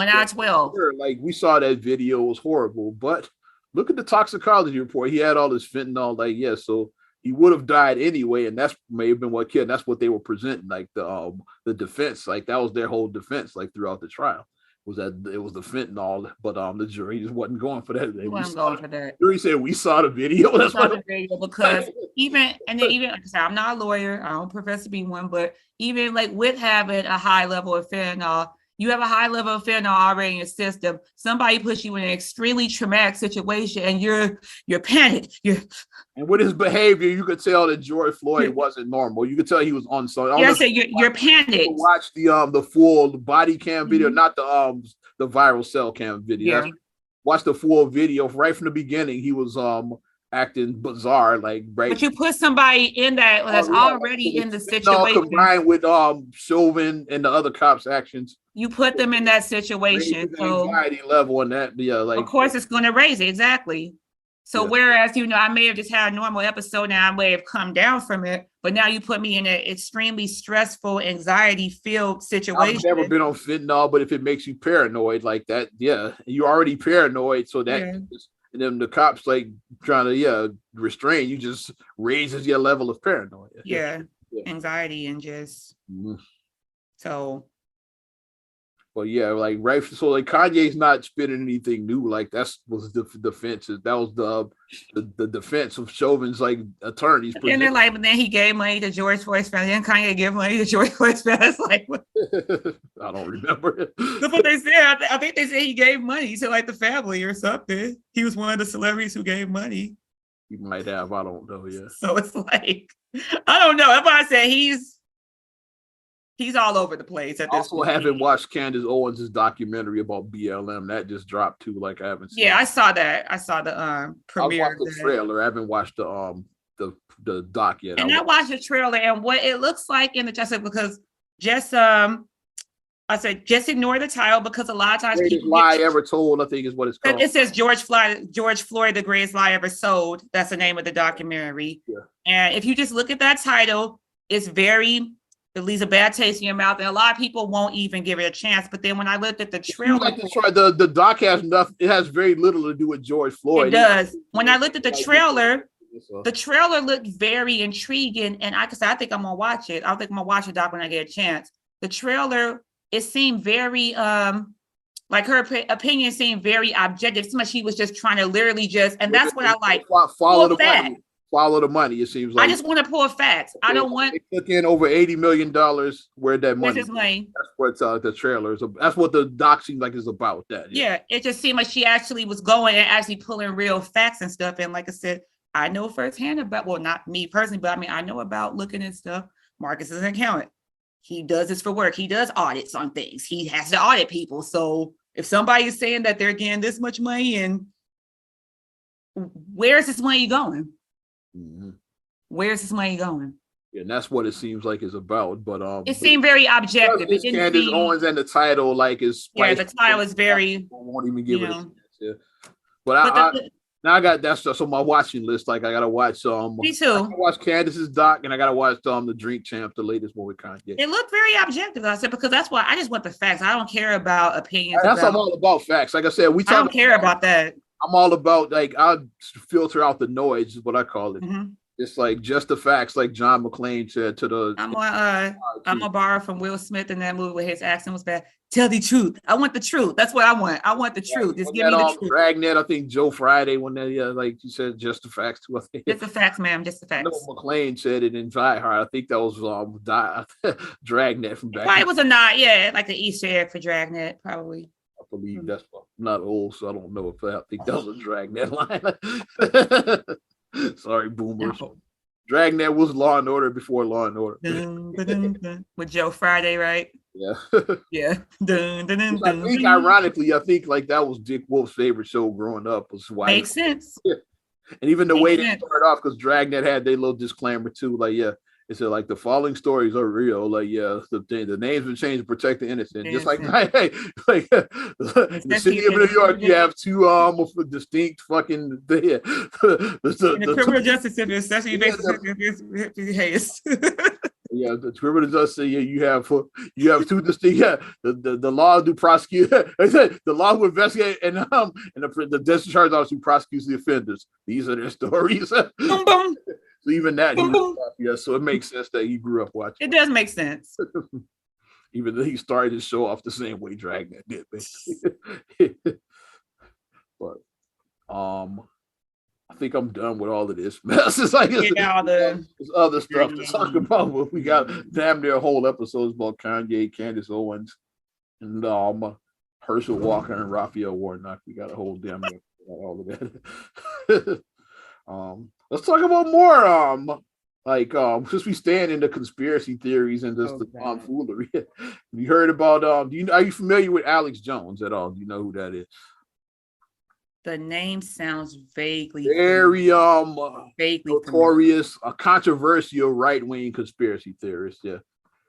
out of 12. Like we saw that video, it was horrible. But look at the toxicology report. He had all this fentanyl. Like, yeah, so he would have died anyway, and that's may have been what killed. That's what they were presenting, like the defense, like that was their whole defense, like throughout the trial, was that it was the fentanyl. But the jury just wasn't going for that. They wasn't going for that. The jury said we saw the video. That's saw the video because even like I said, I'm not a lawyer. I don't profess to be one, but even like with having a high level of fentanyl. You have a high level of fentanyl already in your system. Somebody puts you in an extremely traumatic situation, and you're panicked. And with his behavior, you could tell that George Floyd wasn't normal. You could tell he was on something. Yeah, so you're panicked. Watch the full body cam video, not the viral cell cam video. Yeah. Watch the full video right from the beginning. He was acting bizarre, like right. But you put somebody in that's already in the situation, combined with Chauvin and the other cops' actions. You put them in that situation, so anxiety level and that, yeah, like of course it's going to raise it exactly. So whereas I may have just had a normal episode, now I may have come down from it, but now you put me in an extremely stressful, anxiety-filled situation. I've never been on fentanyl, but if it makes you paranoid like that, you're already paranoid, so that. And then the cops like trying to restrain you just raises your level of paranoia. Anxiety and just so. Well, like right. So like Kanye's not spitting anything new. Like that was the defense. That was the defense of Chauvin's like attorneys. And then but then he gave money to George Floyd's family. Didn't Kanye give money to George Floyd's family? It's like what? I don't remember. That's what they said. I think they said he gave money to like the family or something. He was one of the celebrities who gave money. He might have. I don't know. Yeah. So it's like I don't know. That's why I said he's all over the place at this point. I haven't watched Candace Owens' documentary about BLM. That just dropped too. Like I haven't seen. Yeah, I saw that. I saw the premiere. I watched the trailer. I haven't watched the doc yet. And I watched the trailer and what it looks like in the justice because just I said just ignore the title because a lot of times greatest lie ever told, I think is what it's called. It says George Floyd, the greatest lie ever sold. That's the name of the documentary. Yeah. And if you just look at that title, it's it leaves a bad taste in your mouth, and a lot of people won't even give it a chance. But then when I looked at the trailer, the doc has nothing. It has very little to do with George Floyd. It does. When I looked at the trailer looked very intriguing, and I think I'm gonna watch it. I think I'm gonna watch the doc when I get a chance. The trailer, it seemed very like her opinion seemed very objective. So much she was just trying to literally and that's what I like. Follow the money. Follow the money. It seems like I just want to pull facts. I don't want. They took in over $80 million. Where'd that money? That's what the trailer is. That's what the doc seems like is about. That. Yeah, it just seemed like she actually was going and actually pulling real facts and stuff. And like I said, I know firsthand about. Well, not me personally, but I mean, I know about looking at stuff. Marcus is an accountant. He does this for work. He does audits on things. He has to audit people. So if somebody is saying that they're getting this much money, and where's this money going? Mm-hmm. Where's this money going? Yeah, and that's what it seems like it's about. But it seemed very objective. It's Candace Owens and the title is the title is very. I won't even give it a chance. Yeah. But now I got that's on my watching list. Like I gotta watch me too. I gotta watch Candace's doc, and I gotta watch the Drink Champ, the latest one with Kanye. It looked very objective. I said because that's why I just want the facts. I don't care about opinions. I'm all about facts. Like I said, I don't care about that. I'm all about I filter out the noise, is what I call it. Mm-hmm. It's like just the facts, like John McClane said to the. I'm gonna borrow from Will Smith in that movie where his accent was bad. Tell the truth. I want the truth. That's what I want. I want the truth. Just give me the truth. Dragnet, I think Joe Friday when that, like you said, just the facts too. I think. Just the facts, ma'am. Just the facts. No, McClane said it in Die Hard. I think that was Dragnet from back. Probably was a nod, yeah, like the Easter egg for Dragnet, probably. I believe that's I'm not old, so I don't know if I think that was a Dragnet line. Sorry, boomers. No. Dragnet was Law and Order before Law and Order. With Joe Friday, right? Yeah. Yeah. Ironically, I think like that was Dick Wolf's favorite show growing up. Was why makes sense. Yeah. And even the way they started off, because Dragnet had their little disclaimer too, like it said like the following stories are real, like the names were changed to protect the innocent. Just like hey, like in the city of New York, you have two distinct fucking the criminal justice system, especially based Yeah, the criminal justice. Yeah, you have two distinct. Yeah, the law to prosecute. The law to investigate and the discharge officer who prosecutes the offenders. These are their stories. Boom, boom. So even that, so it makes sense that he grew up watching. It does make sense. Even though he started his show off the same way Dragnet did, basically. But I think I'm done with all of this mess. It's like there's other stuff to talk about. But we got damn near whole episodes about Kanye, Candace Owens, and Herschel Walker and Raphael Warnock. We got a whole damn near all of that. Let's talk about more since we stand in the conspiracy theories and just the tomfoolery. You heard about are you familiar with Alex Jones at all? Do you know who that is? The name sounds vaguely very notorious, a controversial right-wing conspiracy theorist. Yeah.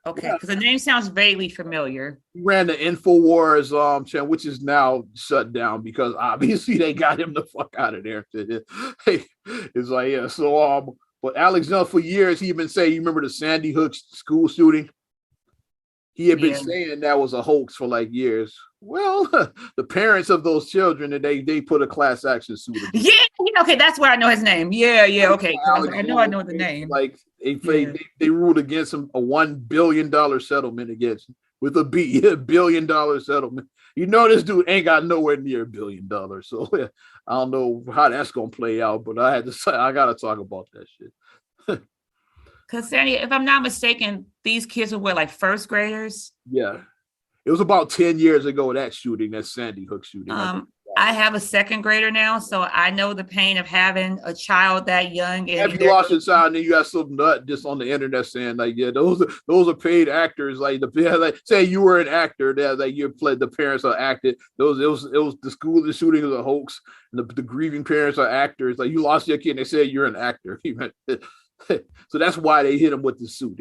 Okay, because the name sounds vaguely familiar. He ran the InfoWars channel, which is now shut down because obviously they got him the fuck out of there. It's like, yeah. So but Alex Jones for years he been saying, you remember the Sandy Hook school shooting? He had been saying that was a hoax for like years. Well, the parents of those children, they put a class action suit. Yeah, okay, that's where I know his name. Yeah, okay. I know the name. Like they ruled against him a $1 billion settlement against him with a $1 billion settlement. You know this dude ain't got nowhere near $1 billion. So I don't know how that's gonna play out, but I gotta talk about that shit. Because Sandy, if I'm not mistaken, these kids were like first graders. Yeah. It was about 10 years ago, that shooting, that Sandy Hook shooting. I have a second grader now, so I know the pain of having a child that young. Have you lost your child and then you got some nut just on the internet saying like, yeah, those are paid actors. Like say you were an actor that like you played, the parents are acted. It was the school shooting was a hoax, and the grieving parents are actors. Like you lost your kid and they said you're an actor. So that's why they hit him with the suit.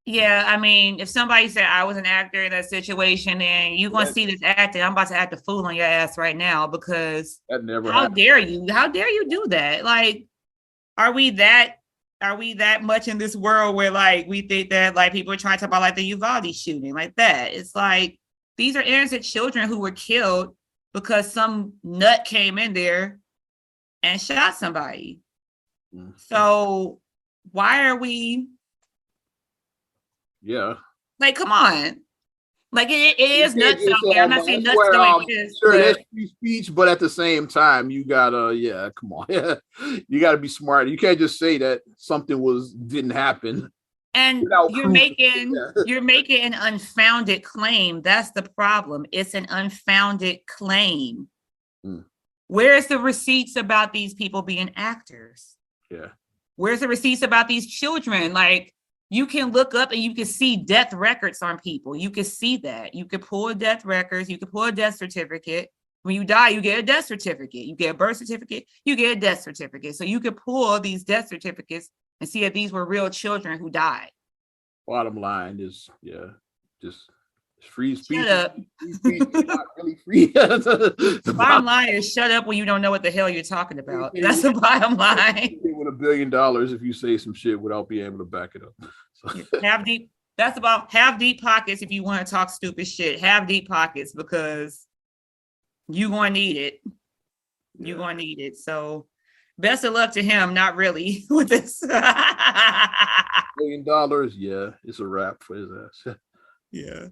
Yeah, I mean, if somebody said I was an actor in that situation, then you're gonna see this acting. I'm about to act a fool on your ass right now because that never how happened. Dare you? How dare you do that? Like, are we that much in this world where like we think that like people are trying to talk about like the Uvalde shooting like that? It's like these are innocent children who were killed because some nut came in there and shot somebody. Mm-hmm. So why are we? Yeah. Like, come on. Like, it is nuts out there. I'm not saying nuts don't exist. Sure, that's free speech, but at the same time, you gotta, come on. You gotta be smart. You can't just say that something didn't happen. And you're making an unfounded claim. That's the problem. It's an unfounded claim. Where's the receipts about these people being actors? Yeah. Where's the receipts about these children? Like, you can look up and you can see death records on people. You can see that. You can pull death records. You can pull a death certificate. When you die, you get a death certificate. You get a birth certificate. You get a death certificate. So you can pull these death certificates and see if these were real children who died. Bottom line is, just free speech. Shut up. Free speech is not really free. The bottom line is shut up when you don't know what the hell you're talking about. That's the bottom line. With $1 billion if you say some shit without being able to back it up. So. Have deep pockets if you want to talk stupid shit. Have deep pockets because you're going to need it. You're going to need it. So best of luck to him. Not really with this. $1 million. Yeah, it's a wrap for his ass. Yeah.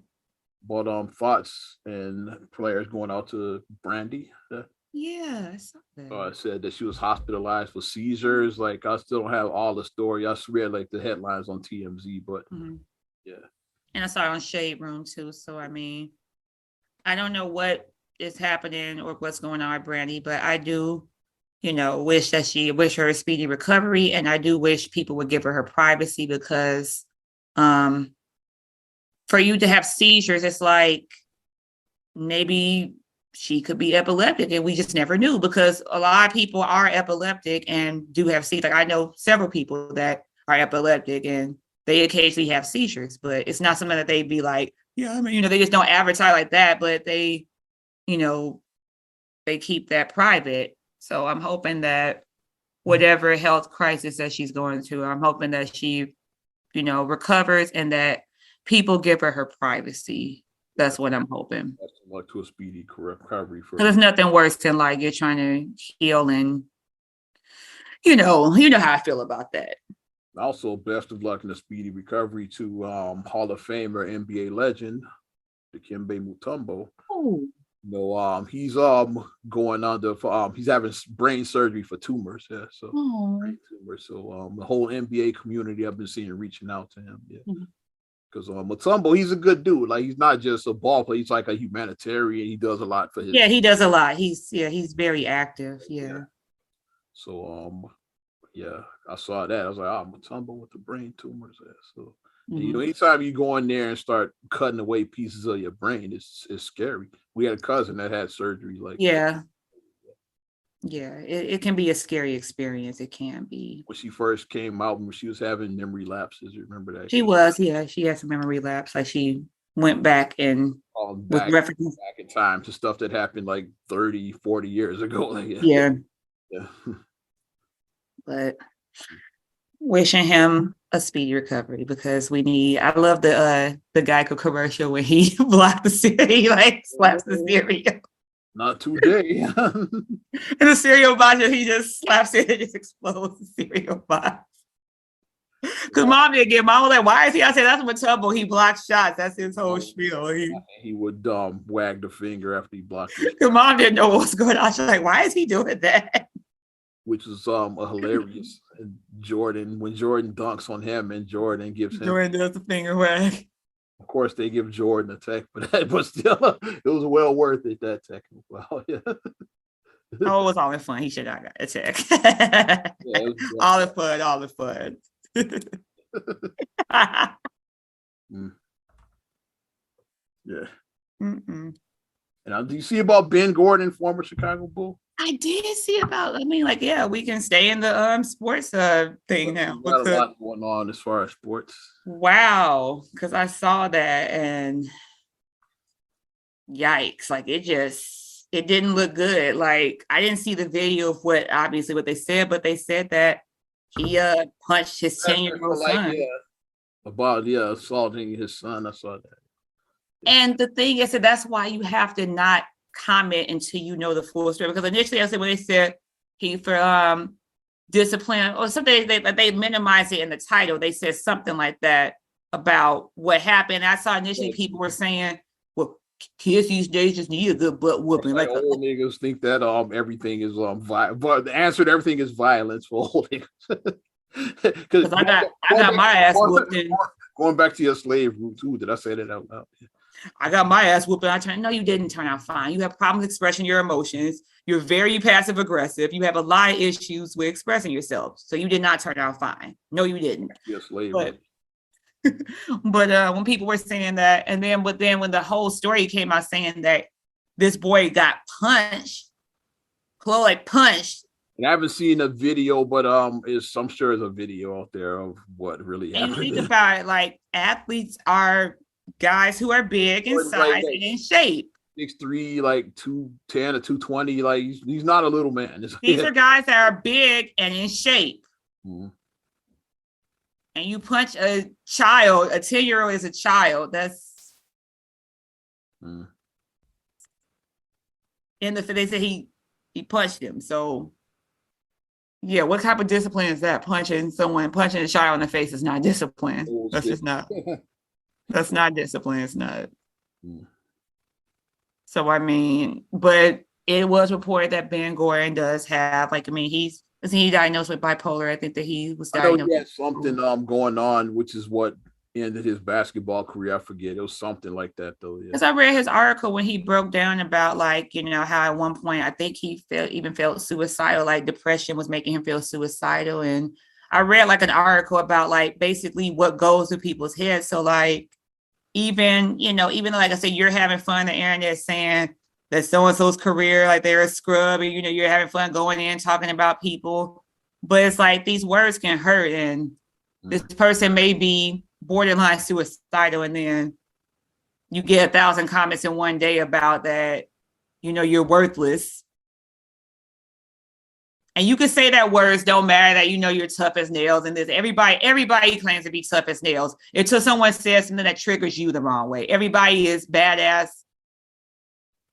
But thoughts and players going out to Brandy. Yeah, I saw that. Said that she was hospitalized for seizures. Like I still don't have all the story. I read like the headlines on TMZ, but yeah. And I saw it on Shade Room too. So I mean, I don't know what is happening or what's going on with Brandy, but I do, wish her a speedy recovery, and I do wish people would give her privacy because, for you to have seizures, it's like maybe she could be epileptic and we just never knew, because a lot of people are epileptic and do have seizures. Like I know several people that are epileptic and they occasionally have seizures, but it's not something that they'd be like, yeah, I mean, they just don't advertise like that, but they keep that private. So I'm hoping that whatever health crisis that she's going through, I'm hoping that she, recovers and that people give her privacy. That's what I'm hoping. That's like to a speedy recovery for. There's nothing worse than like you're trying to heal and you know how I feel about that. Also, best of luck in a speedy recovery to Hall of Famer, NBA legend, Dikembe Mutombo. Oh. He's going under he's having brain surgery for tumors. Yeah, so brain tumors. So the whole NBA community I've been seeing reaching out to him. Yeah. Because Mutombo, he's a good dude. Like he's not just a ball player; he's like a humanitarian. He does a lot for his. Yeah, he does a lot. He's very active. Yeah. So yeah, I saw that. I was like, Mutombo with the brain tumors. Yeah. So anytime you go in there and start cutting away pieces of your brain, it's scary. We had a cousin that had surgery. Like yeah, it can be a scary experience. It can be. When she first came out, when she was having memory lapses, you remember that? She had some memory lapse. Like she went back and back in time to stuff that happened like 30, 40 years ago. Like, yeah. But wishing him a speedy recovery because I love the Geico commercial where he blocked the cereal, he like slaps the cereal. Not today. And the cereal box, he just slaps it and just explodes the cereal box. Because mom didn't get, mom was like, why is he? I said, that's Mutombo. He blocks shots. That's his whole spiel. He would wag the finger after he blocked it. Because mom didn't know what was going on. She's like, why is he doing that? Which is hilarious. And when Jordan dunks on him and Jordan does the finger wag. Of course, they give Jordan a tech, but still, it was well worth it, that tech. Wow, yeah. Oh, it was all in fun. He should have got a tech. All in fun. Yeah. And do you see about Ben Gordon, former Chicago Bull? I did see about. I mean, like, yeah, we can stay in the sports thing now. Got a lot going on as far as sports. Wow, because I saw that and yikes! Like it didn't look good. Like I didn't see the video of what they said, but they said that he punched his 10-year-old son. About assaulting his son. I saw that. And the thing is that that's why you have to not comment until you know the full story. Because initially I said when they said he for discipline or something, they minimized it in the title. They said something like that about what happened. I saw initially people were saying, well, kids these days just need a good butt whooping. Like old niggas think that everything is but the answer to everything is violence for old niggas. Because I got my ass whooped. Going back to your slave room too. Did I say that out loud? I got my ass whooped. No, you didn't turn out fine. You have problems expressing your emotions. You're very passive aggressive. You have a lot of issues with expressing yourself. So you did not turn out fine. No, you didn't. You're a slave. But when people were saying that, and then when the whole story came out saying that this boy got punched, Chloe punched. And I haven't seen a video, but I'm sure there's a video out there of what really happened. And you think about it, like athletes are guys who are big in size and in shape. 6'3", like 210 or 220. Like he's not a little man. These are guys that are big and in shape. Mm-hmm. And you punch a child, a 10-year-old is a child. That's and they said he punched him. So Yeah, what type of discipline is that? Punching a child in the face is not discipline. That's just not. That's not discipline. It's not. Mm. So I mean, but it was reported that Ben Gordon does have, like, I mean, is he diagnosed with bipolar? I think that he was I know diagnosed. he had something going on, which is what ended his basketball career. I forget. It was something like that though. Yeah. Because I read his article when he broke down about, like, you know, how at one point I think he felt suicidal, like depression was making him feel suicidal. And I read like an article about like basically what goes through people's heads. So like even, you know, even though, like I said, you're having fun on the internet saying that so-and-so's career, like they're a scrub, and you know, you're having fun going in talking about people. But it's like these words can hurt, and this person may be borderline suicidal, and then you get 1,000 comments in one day about that, you know, you're worthless. And you can say that words don't matter, that, you know, you're tough as nails, and this everybody claims to be tough as nails until someone says something that triggers you the wrong way. Everybody is badass,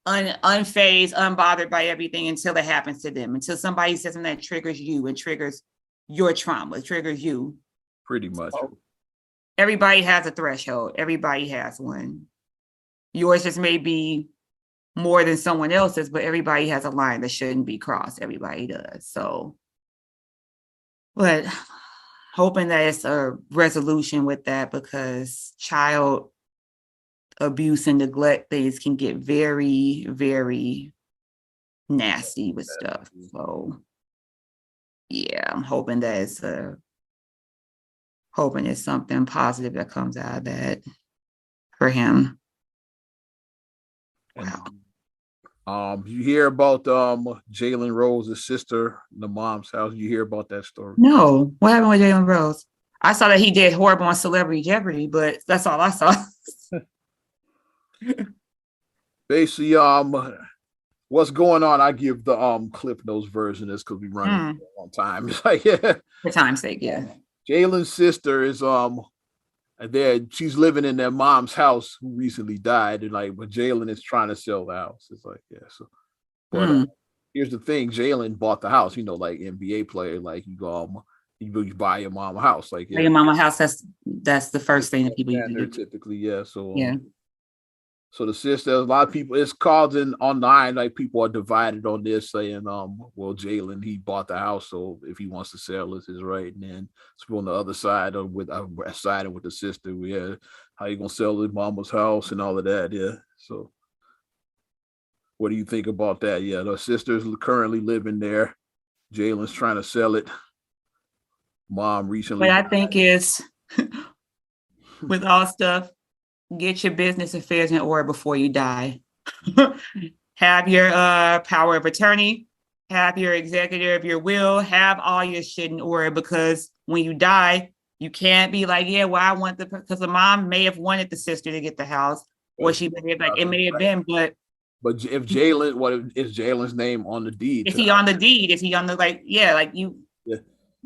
unfazed, unbothered by everything until it happens to them, until somebody says something that triggers you and triggers your trauma, triggers you. Pretty much. So everybody has a threshold. Everybody has one. Yours just may be more than someone else's, but everybody has a line that shouldn't be crossed. Everybody does. So, but hoping that it's a resolution with that, because child abuse and neglect things can get very, very nasty with stuff. So yeah, I'm hoping that it's something positive that comes out of that for him. Wow. You hear about Jalen Rose's sister in the mom's house? You hear about that story? No. What happened with Jalen Rose? I saw that he did horrible on Celebrity Jeopardy, but that's all I saw. Basically, what's going on? I give the Clip Notes version of this because we run on time. It's like, yeah. For time's sake, yeah. Jalen's sister is there. She's living in their mom's house who recently died, and like, but Jalen is trying to sell the house. It's like, yeah. So, but here's the thing: Jalen bought the house. You know, like NBA player, like you go, you buy your mama house, like your mama house. That's the first thing that people do. Typically, yeah. So yeah. So the sister, a lot of people, it's causing online, like people are divided on this, saying, well, Jalen, he bought the house, so if he wants to sell, it's his right. And then on the other side, or with siding with the sister, how you gonna sell his mama's house and all of that, yeah. So, what do you think about that? Yeah, the sister's currently living there. Jalen's trying to sell it. Mom recently. But I think it's with all stuff. Get your business affairs in order before you die. Have your power of attorney, have your executive, your will, have all your shit in order, because when you die, you can't be like, yeah, well, I want because the mom may have wanted the sister to get the house, or she may have, like, it may have been, but if Jalen, what is Jalen's name on the deed? Is he on the deed? Is he on the, like, yeah, like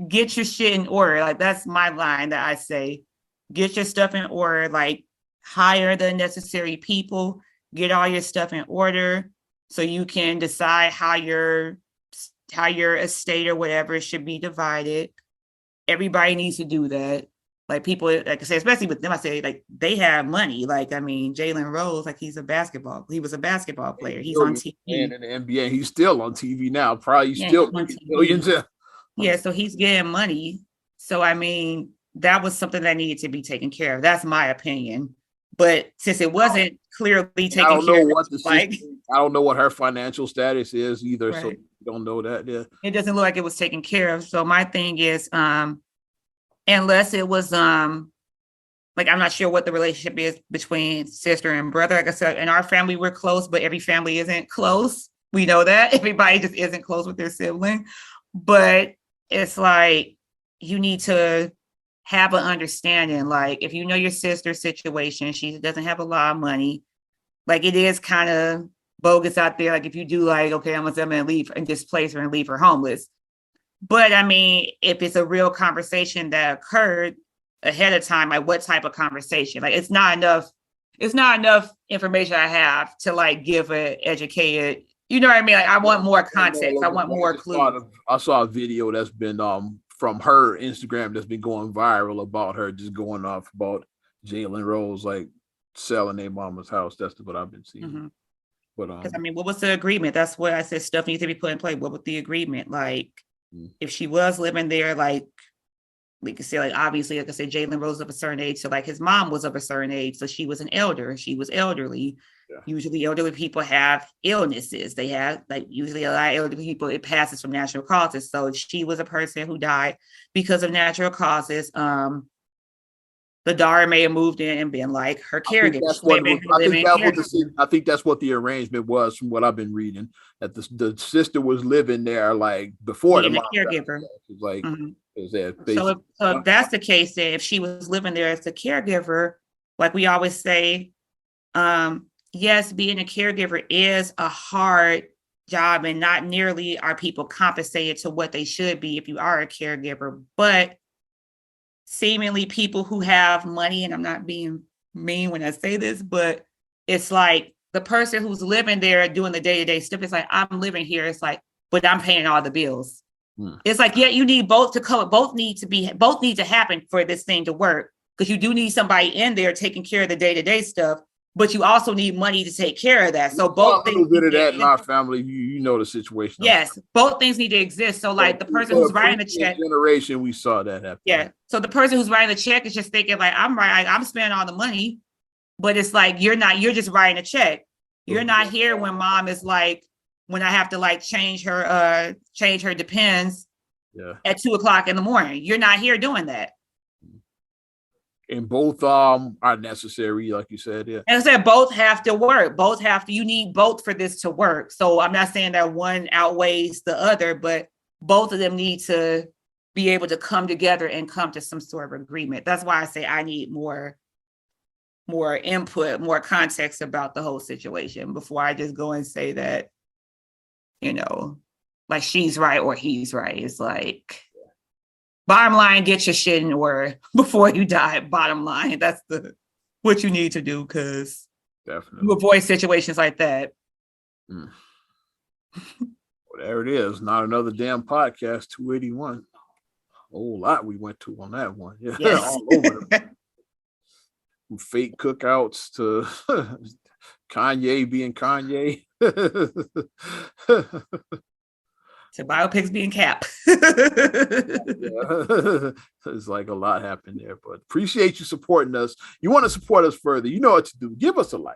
get your shit in order. Like, that's my line that I say, get your stuff in order, like, hire the necessary people, get all your stuff in order so you can decide how your estate or whatever should be divided. Everybody needs to do that. Like, people, like I say, especially with them, I say, like, they have money. Like, I mean, Jalen Rose, like, he was a basketball player. He's on TV. And in the NBA, he's still on TV now. Probably still millions. Yeah, so he's getting money. So, I mean, that was something that needed to be taken care of. That's my opinion. But since it wasn't clearly taken care of, I don't know what her financial status is either. Right. So you don't know that. Yeah. It doesn't look like it was taken care of. So my thing is, unless it was like, I'm not sure what the relationship is between sister and brother. Like I said, in our family, we're close, but every family isn't close. We know that. Everybody just isn't close with their sibling. But it's like, you need to have an understanding. Like, if you know your sister's situation, she doesn't have a lot of money. Like, it is kind of bogus out there. Like, if you do, like, okay, I'm gonna leave and displace her and leave her homeless. But I mean, if it's a real conversation that occurred ahead of time, like, what type of conversation? Like, it's not enough information I have to, like, give an educated, You know what I mean? Like, I want more context. I want more clues. I saw a video that's been from her Instagram that's been going viral about her just going off about Jalen Rose like selling their mama's house. That's what I've been seeing. Mm-hmm. But because I mean, what was the agreement? That's what I said. Stuff needs to be put in place. What was the agreement? Like, if she was living there, like we could say, like obviously, like I said, Jalen Rose of a certain age, so like his mom was of a certain age, so she was an elder. She was elderly. Yeah. Usually, elderly people have illnesses. They have like usually a lot of elderly people. It passes from natural causes. So she was a person who died because of natural causes. The daughter may have moved in and been like her caregiver. I think that's what the arrangement was, from what I've been reading. That the sister was living there like before the caregiver. Like, so if that's the case, then if she was living there as the caregiver, like we always say, yes, being a caregiver is a hard job, and not nearly are people compensated to what they should be if you are a caregiver, but seemingly people who have money, and I'm not being mean when I say this, but it's like the person who's living there doing the day-to-day stuff, it's like, I'm living here. It's like, but I'm paying all the bills. It's like, yeah, you need both to cover, both need to happen for this thing to work. Because you do need somebody in there taking care of the day-to-day stuff, but you also need money to take care of that. So both things. A little bit of that in our family, you know the situation. Yes, both things need to exist. So like the person who's writing the check. Generation, we saw that happen. Yeah. So the person who's writing the check is just thinking like, I'm spending all the money, but it's like you're just writing a check. You're not here when mom is like, when I have to like change her Depends at 2:00 in the morning. You're not here doing that. And both are necessary, like you said. Yeah. And I said both have to work. You need both for this to work. So I'm not saying that one outweighs the other, but both of them need to be able to come together and come to some sort of agreement. That's why I say I need more input, more context about the whole situation before I just go and say that, like she's right or he's right. It's like, bottom line, get your shit in order before you die. Bottom line, that's what you need to do, because you avoid situations like that. Well, there it is. Not another damn podcast. 281. A whole lot we went to on that one. Yeah, yes. All over From fake cookouts to Kanye being Kanye. To biopics being Cap. It's like a lot happened there, but appreciate you supporting us. You want to support us further, you know what to do. Give us a like.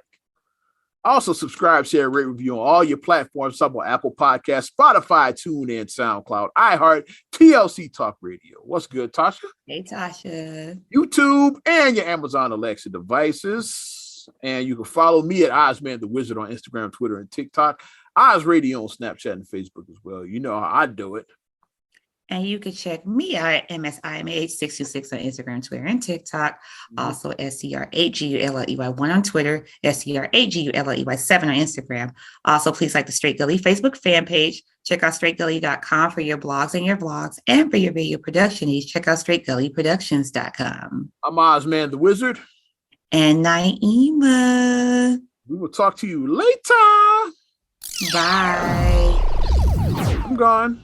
Also subscribe, share, rate, review on all your platforms, such as Apple Podcasts, Spotify, TuneIn, SoundCloud, iHeart, TLC Talk Radio. What's good, Tasha? Hey, Tasha. YouTube and your Amazon Alexa devices. And you can follow me at Ozman the Wizard on Instagram, Twitter, and TikTok. Oz Radio on Snapchat and Facebook as well. You know how I do it. And you can check me out at MSIMAH626 on Instagram, Twitter, and TikTok. Also, SCR8GULLEY1 on Twitter, SCR8GULLEY7 on Instagram. Also, please like the Straight Gully Facebook fan page. Check out straightgully.com for your blogs and your vlogs. And for your video production needs, check out straightgullyproductions.com. I'm Ozman the Wizard. And Naima. We will talk to you later. Bye. I'm gone.